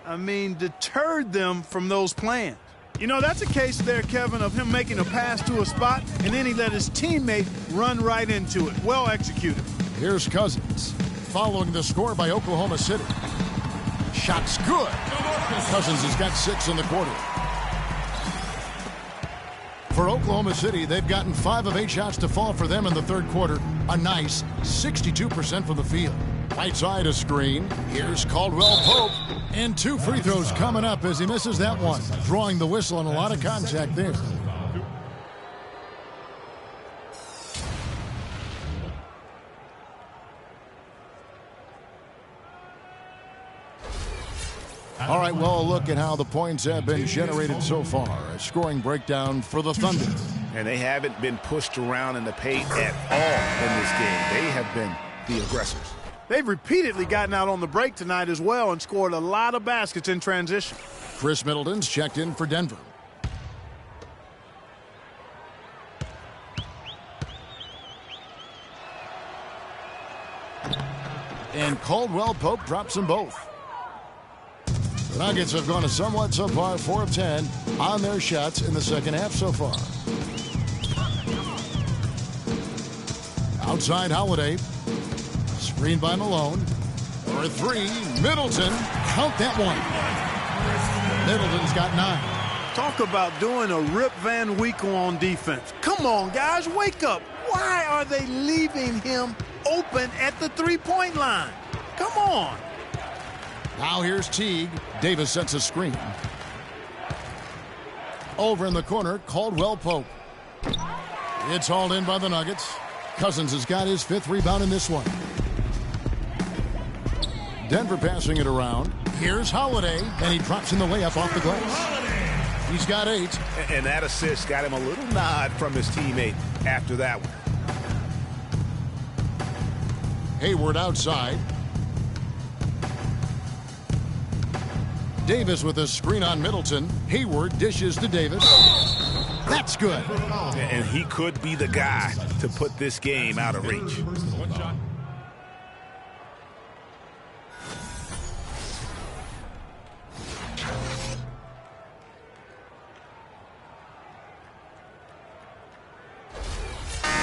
deterred them from those plans. You know, that's a case there, Kevin, of him making a pass to a spot, and then he let his teammate run right into it. Well executed. Here's Cousins, following the score by Oklahoma City. Shot's good. Cousins has got 6 in the quarter. For Oklahoma City, they've gotten 5 of 8 shots to fall for them in the third quarter. A nice 62% from the field. Right side a screen. Here's Caldwell Pope. And 2 free throws coming up as he misses that one. Drawing the whistle and a lot of contact there. All right, well, a look at how the points have been generated so far. A scoring breakdown for the Thunder. And they haven't been pushed around in the paint at all in this game. They have been the aggressors. They've repeatedly gotten out on the break tonight as well and scored a lot of baskets in transition. Chris Middleton's checked in for Denver. And Caldwell Pope drops them both. The Nuggets have gone a somewhat subpar 4 of 10 on their shots in the second half so far. Outside Holiday. Screen by Malone. For 3, Middleton. Count that one. Middleton's got 9. Talk about doing a Rip Van Winkle on defense. Come on, guys, wake up. Why are they leaving him open at the three-point line? Come on. Now here's Teague. Davis sets a screen. Over in the corner, Caldwell Pope. It's hauled in by the Nuggets. Cousins has got his 5th rebound in this one. Denver passing it around. Here's Holiday, and he drops in the layup off the glass. He's got 8. And that assist got him a little nod from his teammate after that one. Hayward outside. Davis with a screen on Middleton. Hayward dishes to Davis. That's good. And he could be the guy to put this game out of reach.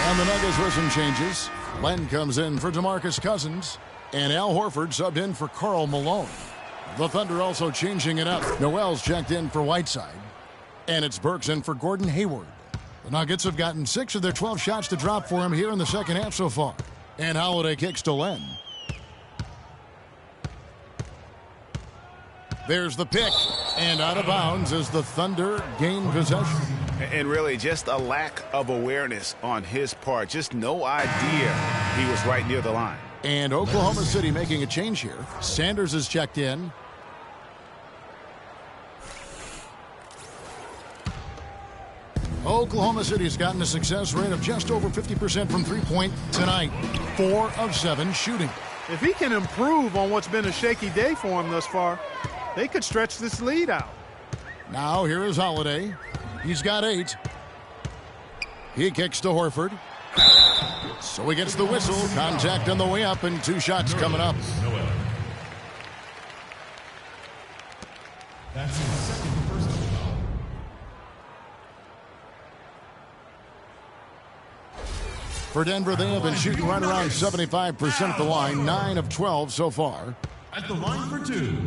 And the Nuggets with some changes. Len comes in for DeMarcus Cousins. And Al Horford subbed in for Karl Malone. The Thunder also changing it up. Noel's checked in for Whiteside. And it's Burks in for Gordon Hayward. The Nuggets have gotten 6 of their 12 shots to drop for him here in the second half so far. And Holiday kicks to Len. There's the pick. And out of bounds as the Thunder gain possession. And really just a lack of awareness on his part. Just no idea he was right near the line. And Oklahoma City making a change here. Sanders is checked in. Oklahoma City's gotten a success rate of just over 50% from three-point tonight. 4 of 7 shooting. If he can improve on what's been a shaky day for him thus far, they could stretch this lead out. Now here is Holiday. He's got 8. He kicks to Horford. So he gets the whistle. Contact on the way up and 2 shots coming up. That's his second personal foul. For Denver, they have been shooting right around 75% at the line, 9 of 12 so far. At the line for two.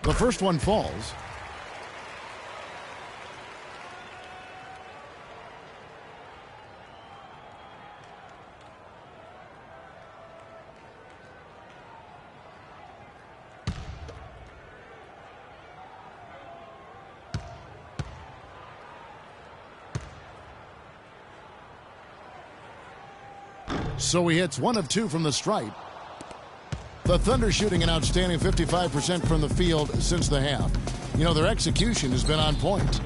The first one falls. So he hits 1 of 2 from the stripe. The Thunder shooting an outstanding 55% from the field since the half. You know, their execution has been on point.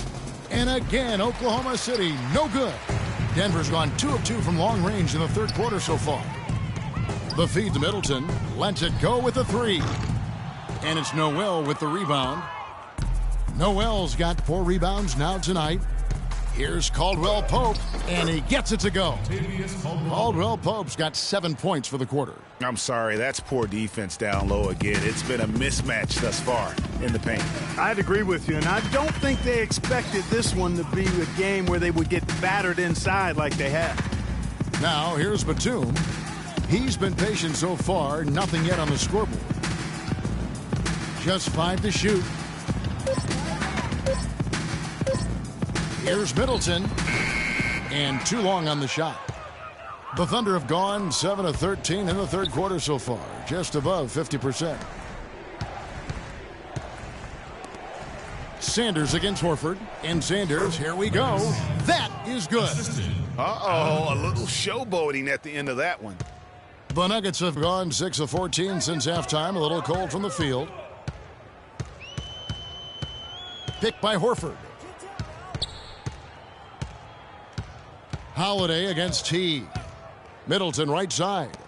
And again, Oklahoma City, no good. Denver's gone 2 of 2 from long range in the third quarter so far. The feed to Middleton. Lets it go with the 3. And it's Noel with the rebound. Noel's got 4 rebounds now tonight. Here's Caldwell Pope, and he gets it to go. Caldwell Pope's got 7 points for the quarter. I'm sorry, that's poor defense down low again. It's been a mismatch thus far in the paint. I'd agree with you, and I don't think they expected this one to be a game where they would get battered inside like they have. Now, here's Batum. He's been patient so far, nothing yet on the scoreboard. Just 5 to shoot. Here's Middleton, and too long on the shot. The Thunder have gone 7 of 13 in the third quarter so far, just above 50%. Sanders against Horford, and Sanders, here we go. That is good. Uh-oh, a little showboating at the end of that one. The Nuggets have gone 6 of 14 since halftime, a little cold from the field. Picked by Horford. Holiday against Teague. Middleton right side.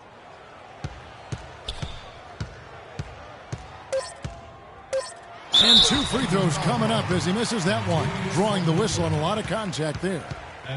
And 2 free throws coming up as he misses that one. Drawing the whistle on a lot of contact there.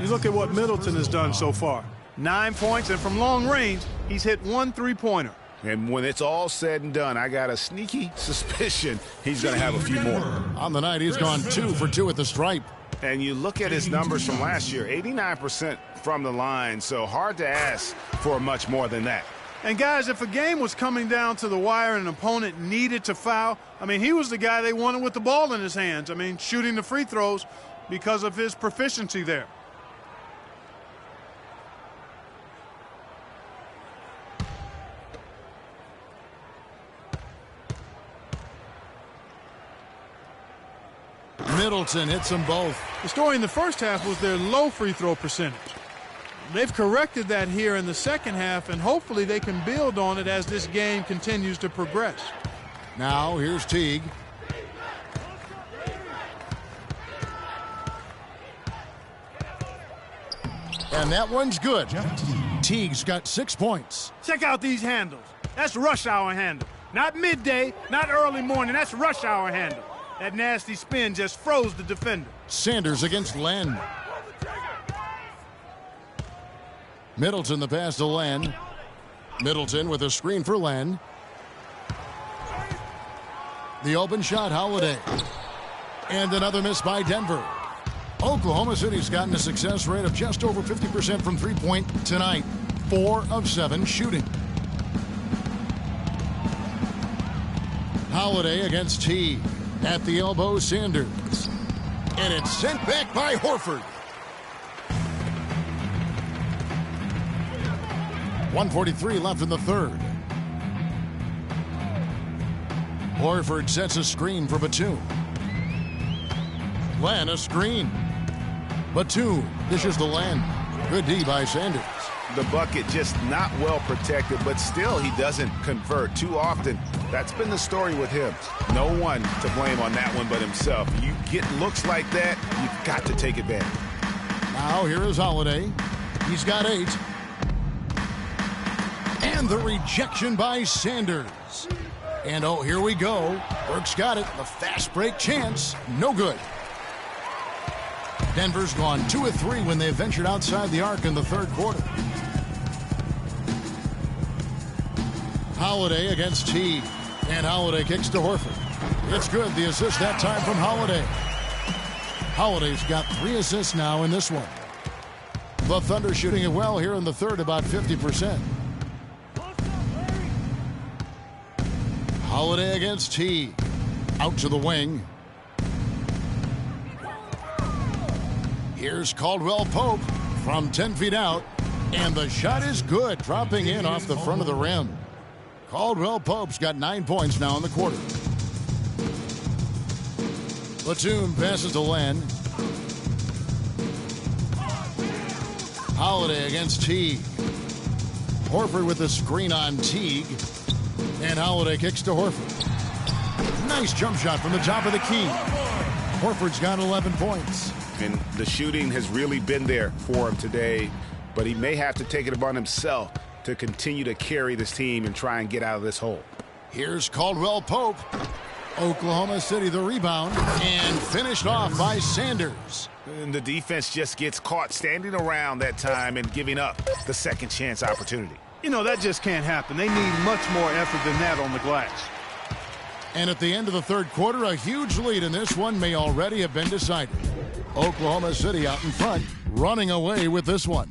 You look at what Middleton has done so far. 9 points, and from long range, he's hit 1 3-pointer. And when it's all said and done, I got a sneaky suspicion he's going to have a few more. On the night, he's gone 2 for 2 at the stripe. And you look at his numbers from last year, 89% from the line, so hard to ask for much more than that. And guys, if a game was coming down to the wire and an opponent needed to foul, I mean, he was the guy they wanted with the ball in his hands. I mean, shooting the free throws because of his proficiency there. Middleton hits them both. The story in the first half was their low free throw percentage. They've corrected that here in the second half, and hopefully they can build on it as this game continues to progress. Now here's Teague. And that one's good. Teague's got 6 points. Check out these handles. That's rush hour handle. Not midday, not early morning. That's rush hour handle. That nasty spin just froze the defender. Sanders against Len. Middleton the pass to Len. Middleton with a screen for Len. The open shot, Holiday. And another miss by Denver. Oklahoma City's gotten a success rate of just over 50% from three-point tonight. 4 of 7 shooting. Holiday against Teague. At the elbow, Sanders. And it's sent back by Horford. 1:43 left in the third. Horford sets a screen for Batum. Len a screen. Batum dishes the Len. Good D by Sanders. The bucket just not well protected, but still he doesn't convert too often. That's been the story with him. No one to blame on that one but himself. You get looks like that, you've got to take advantage. Now here is Holiday. He's got 8. And the rejection by Sanders. And oh, here we go. Burks got it. The fast break chance. No good. Denver's gone 2 of 3 when they ventured outside the arc in the third quarter. Holiday against Teague. And Holiday kicks to Horford. It's good. The assist that time from Holiday. Holiday's got 3 assists now in this one. The Thunder shooting it well here in the third, about 50%. Holiday against T. Out to the wing. Here's Caldwell Pope from 10 feet out. And the shot is good, dropping in off the front of the rim. Caldwell Pope's got 9 points now in the quarter. Batum passes to Len. Holiday against Teague. Horford with the screen on Teague. And Holiday kicks to Horford. Nice jump shot from the top of the key. Horford's got 11 points. And the shooting has really been there for him today, but he may have to take it upon himself to continue to carry this team and try and get out of this hole. Here's Caldwell Pope. Oklahoma City the rebound, and finished off by Sanders. And the defense just gets caught standing around that time and giving up the second chance opportunity. You know, that just can't happen. They need much more effort than that on the glass. And at the end of the third quarter, a huge lead in this one may already have been decided. Oklahoma City out in front, running away with this one.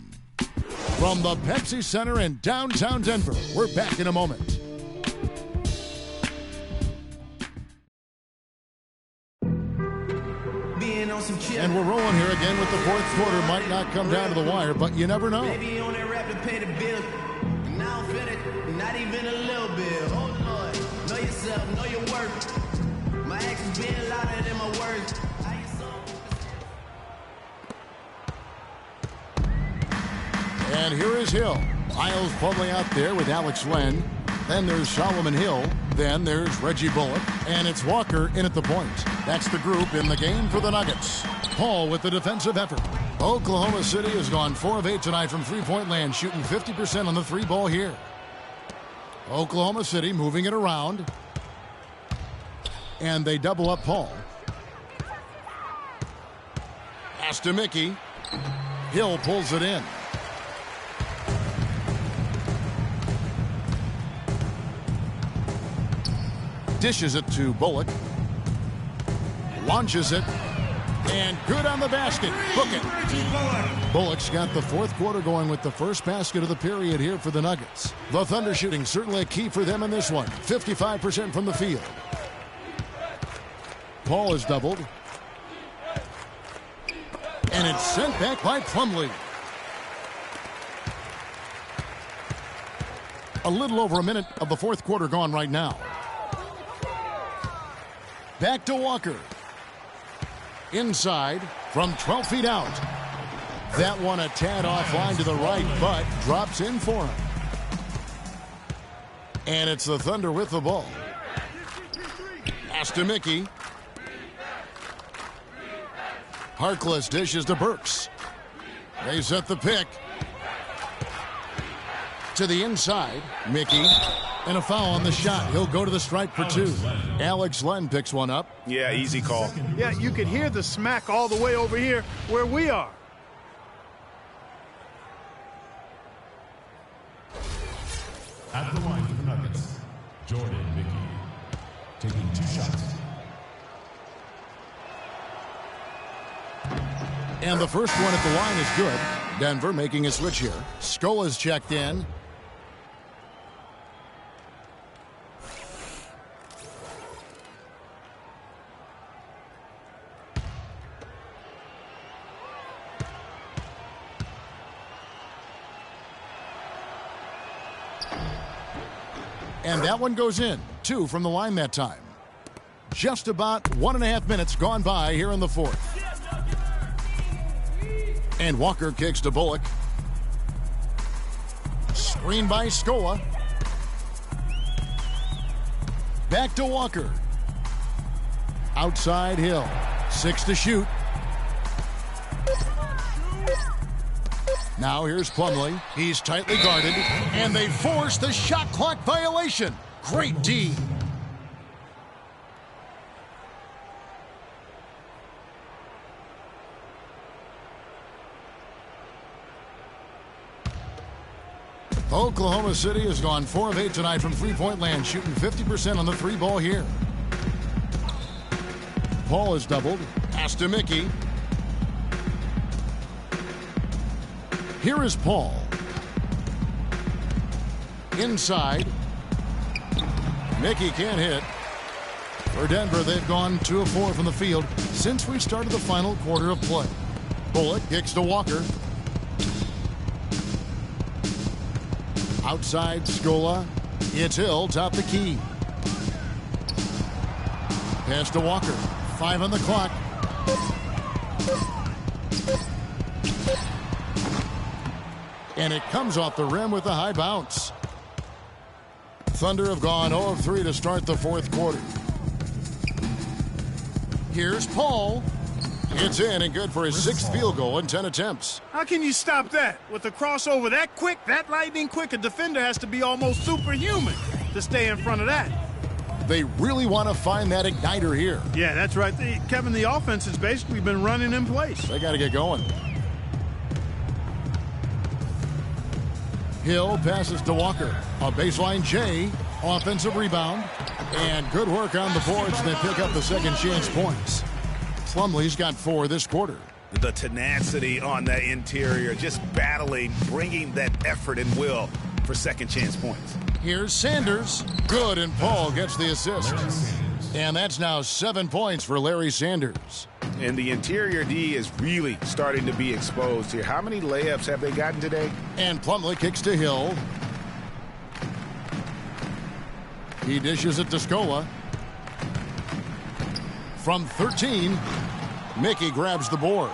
From the Pepsi Center in downtown Denver, we're back in a moment. And we're rolling here again with the fourth quarter. Might not come down to the wire, but you never know. Maybe on that rap to pay the bill. And I don't feel it, not even a little bit. Oh Lord, know yourself, know your worth. My actions being louder than my words. And here is Hill. Miles Plumlee out there with Alex Len. Then there's Solomon Hill. Then there's Reggie Bullock. And it's Walker in at the point. That's the group in the game for the Nuggets. Paul with the defensive effort. Oklahoma City has gone 4 of 8 tonight from three-point land, shooting 50% on the three ball here. Oklahoma City moving it around. And they double up Paul. Pass to Mickey. Hill pulls it in. Dishes it to Bullock. Launches it. And good on the basket. Book it. Bullock's got the fourth quarter going with the first basket of the period here for the Nuggets. The Thunder shooting certainly a key for them in this one. 55% from the field. Paul is doubled. And it's sent back by Plumlee. A little over a minute of the fourth quarter gone right now. Back to Walker. Inside from 12 feet out. That one a tad offline to the right, but drops in for him. And it's the Thunder with the ball. Pass to Mickey. Harkless dishes to Burks. They set the pick. To the inside, Mickey. And a foul on the shot. He'll go to the stripe for 2. Alex Len picks one up. Yeah, easy call. Yeah, you could hear the smack all the way over here where we are. At the line for the Nuggets, Jordan Mickey, taking 2 shots. And the first one at the line is good. Denver making a switch here. Scola's checked in. And that one goes in. 2 from the line that time. Just about 1.5 minutes gone by here in the fourth. And Walker kicks to Bullock. Screen by Scola. Back to Walker. Outside Hill. 6 to shoot. Now here's Plumlee. He's tightly guarded. And they force the shot clock violation. Great D. Oklahoma City has gone 4 of 8 tonight from three-point land, shooting 50% on the three ball here. Paul is doubled. Pass to Mickey. Here is Paul. Inside. Mickey can't hit. For Denver, they've gone 2 of 4 from the field since we started the final quarter of play. Bullock kicks to Walker. Outside Scola. It's Hill, top the key. Pass to Walker. 5 on the clock. And it comes off the rim with a high bounce. Thunder have gone 0 of 3 to start the fourth quarter. Here's Paul. It's in and good for his 6th field goal in 10 attempts. How can you stop that? With a crossover that quick, that lightning quick, a defender has to be almost superhuman to stay in front of that. They really want to find that igniter here. Yeah, that's right. Kevin, the offense has basically been running in place. They got to get going. Hill passes to Walker. A baseline J. Offensive rebound. And good work on the boards. They pick up the second chance points. Plumlee's got 4 this quarter. The tenacity on that interior, just battling, bringing that effort and will for second chance points. Here's Sanders. Good, and Paul gets the assist. And that's now 7 points for Larry Sanders. And the interior D is really starting to be exposed here. How many layups have they gotten today? And Plumlee kicks to Hill. He dishes it to Scola. From 13, Mickey grabs the board.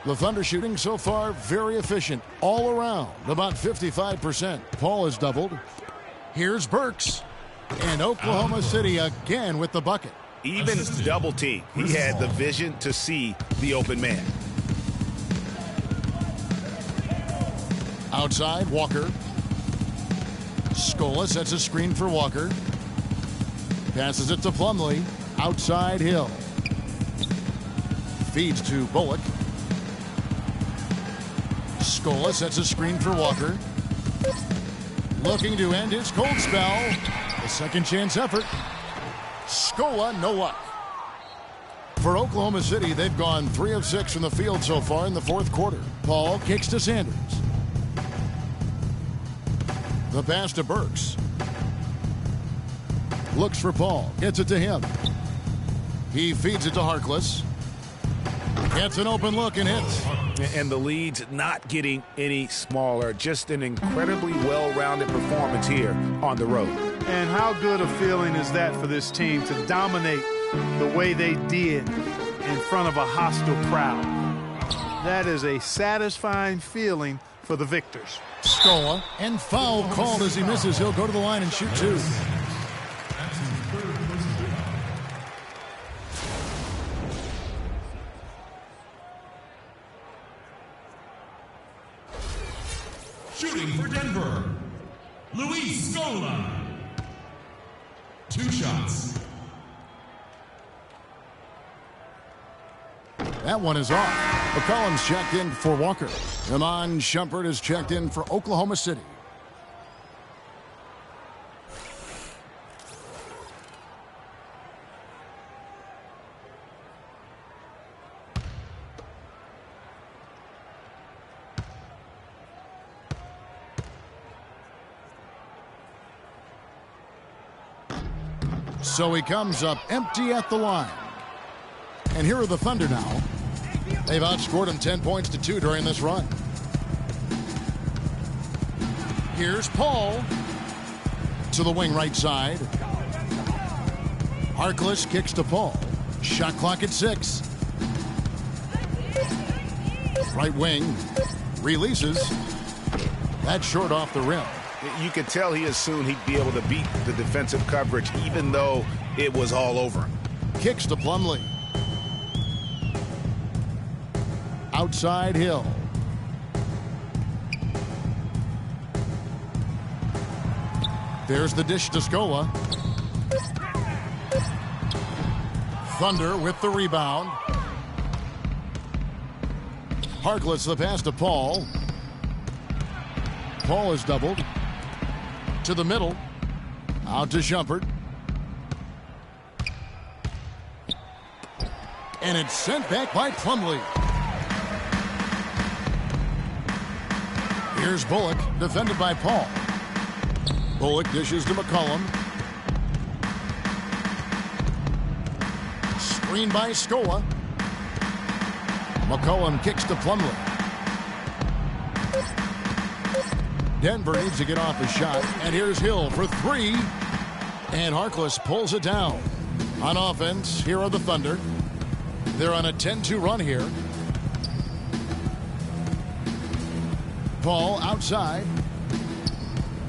The Thunder shooting so far very efficient all around, about 55%. Paul is doubled. Here's Burks. And Oklahoma City again with the bucket. Even double team. He had the vision to see the open man. Outside, Walker. Scola sets a screen for Walker. Passes it to Plumlee. Outside, Hill. Feeds to Bullock. Scola sets a screen for Walker. Looking to end his cold spell. A second chance effort. Scola, no luck. For Oklahoma City, they've gone 3 of 6 from the field so far in the fourth quarter. Paul kicks to Sanders. The pass to Burks. Looks for Paul. Gets it to him. He feeds it to Harkless. Gets an open look and hits. And the lead's not getting any smaller. Just an incredibly well-rounded performance here on the road. And how good a feeling is that for this team to dominate the way they did in front of a hostile crowd? That is a satisfying feeling for the victors. Scola, and foul called as he misses. He'll go to the line and shoot 2. Shooting for Denver, Luis Scola. 2 shots. That one is off. McCollum's checked in for Walker. Iman Shumpert is checked in for Oklahoma City. So he comes up empty at the line. And here are the Thunder now. They've outscored him 10 points to 2 during this run. Here's Paul to the wing right side. Harkless kicks to Paul. Shot clock at 6. Right wing releases. That's short off the rim. You could tell he assumed he'd be able to beat the defensive coverage even though it was all over him. Kicks to Plumlee. Outside Hill. There's the dish to Scola. Thunder with the rebound. Harkless the pass to Paul. Paul is doubled. To the middle. Out to Shumpert. And it's sent back by Plumlee. Here's Bullock, defended by Paul. Bullock dishes to McCollum. Screen by Scola. McCollum kicks to Plumlee. Denver needs to get off a shot. And here's Hill for three. And Harkless pulls it down. On offense, here are the Thunder. They're on a 10-2 run here. Paul outside.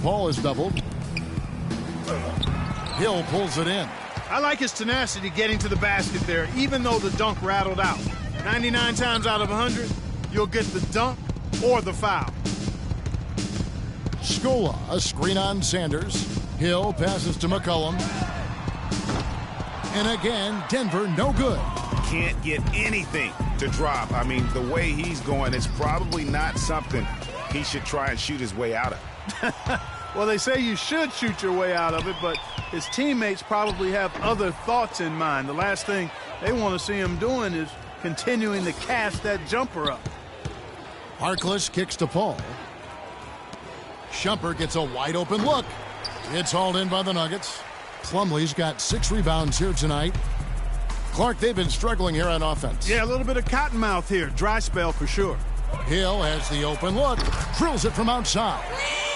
Paul is doubled. Hill pulls it in. I like his tenacity getting to the basket there, even though the dunk rattled out. 99 times out of 100, you'll get the dunk or the foul. Scola, a screen on Sanders. Hill passes to McCollum. And again, Denver no good. Can't get anything to drop. I mean, the way he's going, it's probably not something he should try and shoot his way out of. Well, they say you should shoot your way out of it, but his teammates probably have other thoughts in mind. The last thing they want to see him doing is continuing to cast that jumper up. Harkless kicks to Paul. Shumpert gets a wide open look. It's hauled in by the Nuggets. Plumlee's got 6 rebounds here tonight. Clark, they've been struggling here on offense. Yeah, a little bit of cottonmouth here. Dry spell for sure. Hill has the open look. Drills it from outside.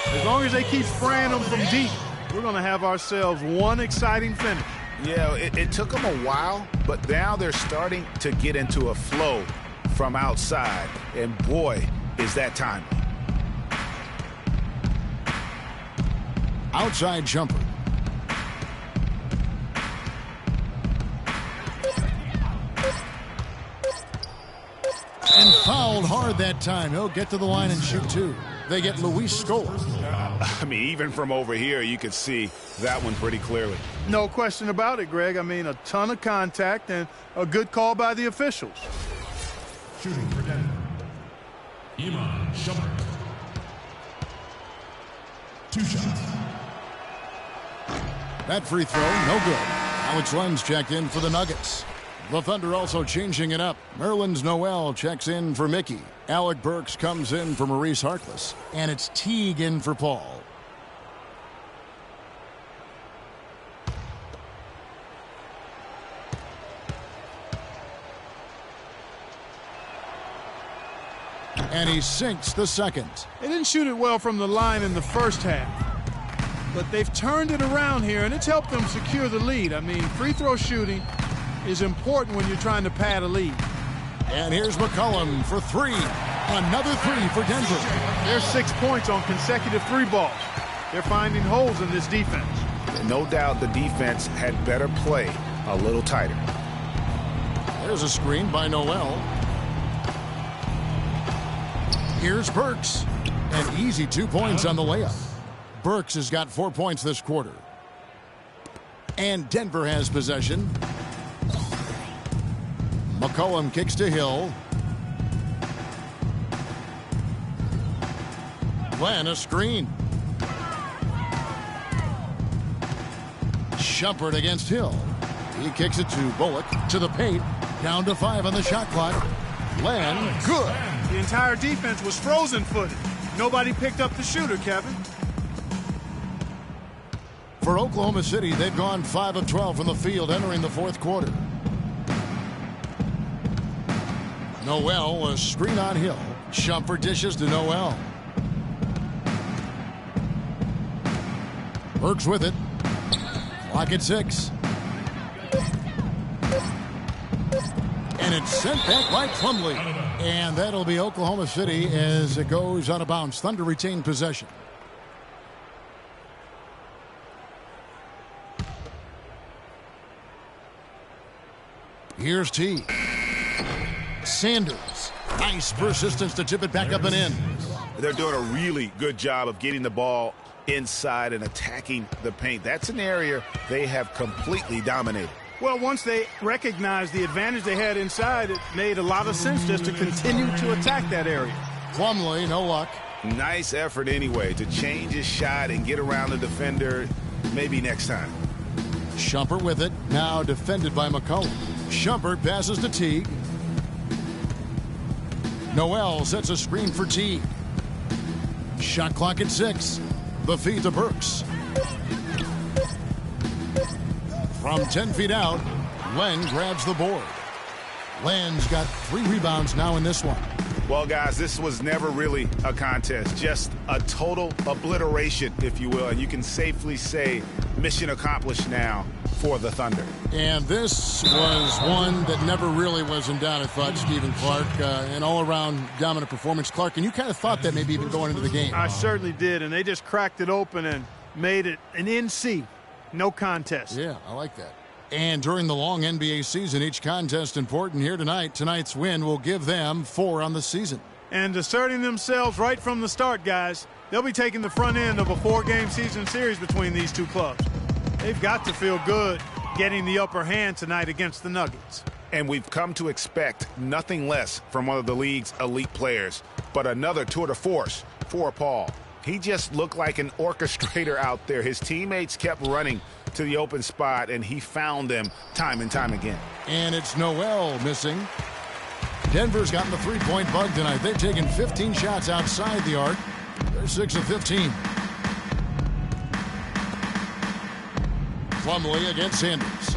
As long as they keep spraying them from deep, we're going to have ourselves one exciting finish. Yeah, it took them a while, but now they're starting to get into a flow from outside. And boy, is that timely. Outside jumper. And fouled hard that time. He'll get to the line and shoot two. They get Luis Scola. I mean, even from over here, you could see that one pretty clearly. No question about it, Greg. I mean, a ton of contact and a good call by the officials. Shooting for Denver, Iman Shumpert. 2 shots. That free throw, no good. Alex Lenz checked in for the Nuggets. The Thunder also changing it up. Nerlens Noel checks in for Mickey. Alec Burks comes in for Maurice Harkless. And it's Teague in for Paul. And he sinks the second. They didn't shoot it well from the line in the first half. But they've turned it around here, and it's helped them secure the lead. I mean, free throw shooting is important when you're trying to pad a lead. And here's McCollum for 3. Another 3 for Denver. There's 6 points on consecutive 3 balls. They're finding holes in this defense. No doubt the defense had better play a little tighter. There's a screen by Noel. Here's Burks. An easy 2 points on the layup. Burks has got 4 points this quarter. And Denver has possession. McCollum kicks to Hill. Glenn a screen. Shumpert against Hill. He kicks it to Bullock to the paint. Down to 5 on the shot clock. Len, good. The entire defense was frozen-footed. Nobody picked up the shooter, Kevin. For Oklahoma City, they've gone 5 of 12 from the field entering the fourth quarter. Noel, a screen on Hill. Shumpert dishes to Noel. Burks with it. Clock at 6. And it's sent back by Plumlee. And that'll be Oklahoma City as it goes out of bounds. Thunder retain possession. Here's T. Sanders. Nice persistence to tip it back up and in. They're doing a really good job of getting the ball inside and attacking the paint. That's an area they have completely dominated. Well, once they recognized the advantage they had inside, it made a lot of sense just to continue to attack that area. Plumlee, no luck. Nice effort anyway to change his shot and get around the defender. Maybe next time. Shumpert with it. Now defended by McCollum. Shumpert passes to Teague. Noel sets a screen for Teague. Shot clock at 6. The feed to Burks. From 10 feet out, Len grabs the board. Len's got 3 rebounds now in this one. Well, guys, this was never really a contest, just a total obliteration, if you will. And you can safely say mission accomplished now for the Thunder. And this was one that never really was in doubt, I thought, Stephen Clark. An all-around dominant performance. Clark, and you kind of thought that maybe even going into the game. I certainly did, and they just cracked it open and made it an NC. No contest. Yeah, I like that. And during the long NBA season, each contest important here tonight. Tonight's win will give them 4 on the season. And asserting themselves right from the start, guys. They'll be taking the front end of a 4-game season series between these two clubs. They've got to feel good getting the upper hand tonight against the Nuggets. And we've come to expect nothing less from one of the league's elite players, but another tour de force for Paul. He just looked like an orchestrator out there. His teammates kept running to the open spot, and he found them time and time again. And it's Noel missing. Denver's gotten the 3-point bug tonight. They've taken 15 shots outside the arc. They're 6 of 15. Plumlee against Sanders.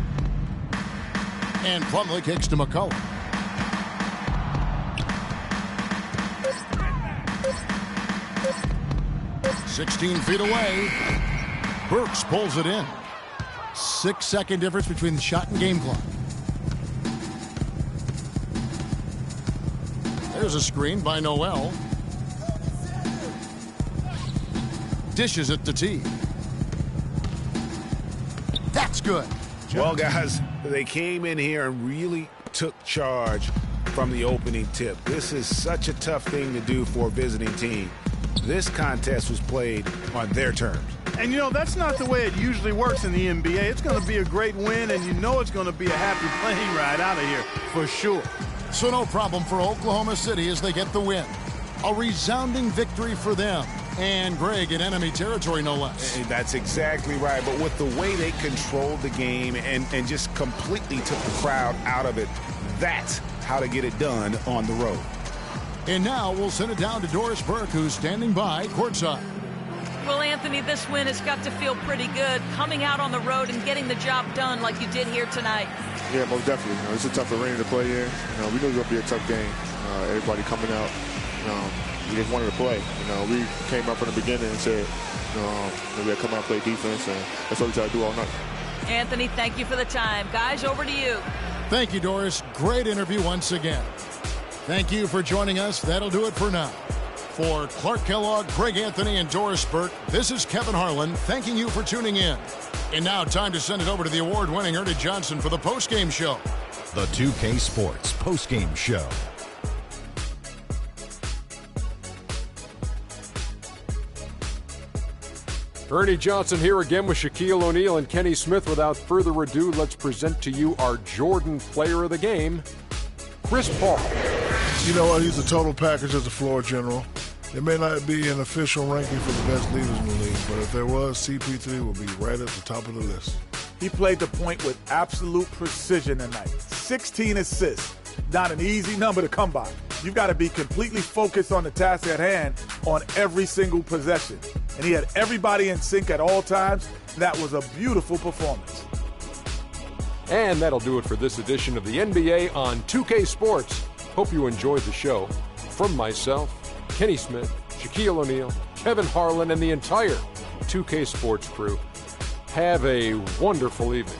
And Plumlee kicks to McCullough. "16 feet away. Burks pulls it in. 6-second difference between the shot and game clock. There's a screen by Noel. Dishes it to T. That's good. Well, guys, they came in here and really took charge from the opening tip. This is such a tough thing to do for a visiting team. This contest was played on their terms. And, you know, that's not the way it usually works in the NBA. It's going to be a great win, and you know it's going to be a happy plane ride out of here for sure. So no problem for Oklahoma City as they get the win. A resounding victory for them. And Greg in enemy territory, no less. That's exactly right. But with the way they controlled the game and just completely took the crowd out of it, that's how to get it done on the road. And now we'll send it down to Doris Burke, who's standing by courtside. Well, Anthony, this win has got to feel pretty good, coming out on the road and getting the job done like you did here tonight. Yeah, most definitely. You know, it's a tough arena to play in. You know, we knew it was going to be a tough game. Everybody coming out. We just wanted to play. You know, we came out from the beginning and said, we had to come out and play defense, and that's what we tried to do all night. Anthony, thank you for the time. Guys, over to you. Thank you, Doris. Great interview once again. Thank you for joining us. That'll do it for now. For Clark Kellogg, Greg Anthony, and Doris Burke, this is Kevin Harlan thanking you for tuning in. And now time to send it over to the award-winning Ernie Johnson for the postgame show. The 2K Sports postgame show. Ernie Johnson here again with Shaquille O'Neal and Kenny Smith. Without further ado, let's present to you our Jordan Player of the Game, Chris Paul. You know what? He's a total package as a floor general. It may not be an official ranking for the best leaders in the league, but if there was, CP3 would be right at the top of the list. He played the point with absolute precision tonight. 16 assists. Not an easy number to come by. You've got to be completely focused on the task at hand on every single possession. And he had everybody in sync at all times. That was a beautiful performance. And that'll do it for this edition of the NBA on 2K Sports. Hope you enjoyed the show. From myself, Kenny Smith, Shaquille O'Neal, Kevin Harlan, and the entire 2K Sports crew, have a wonderful evening.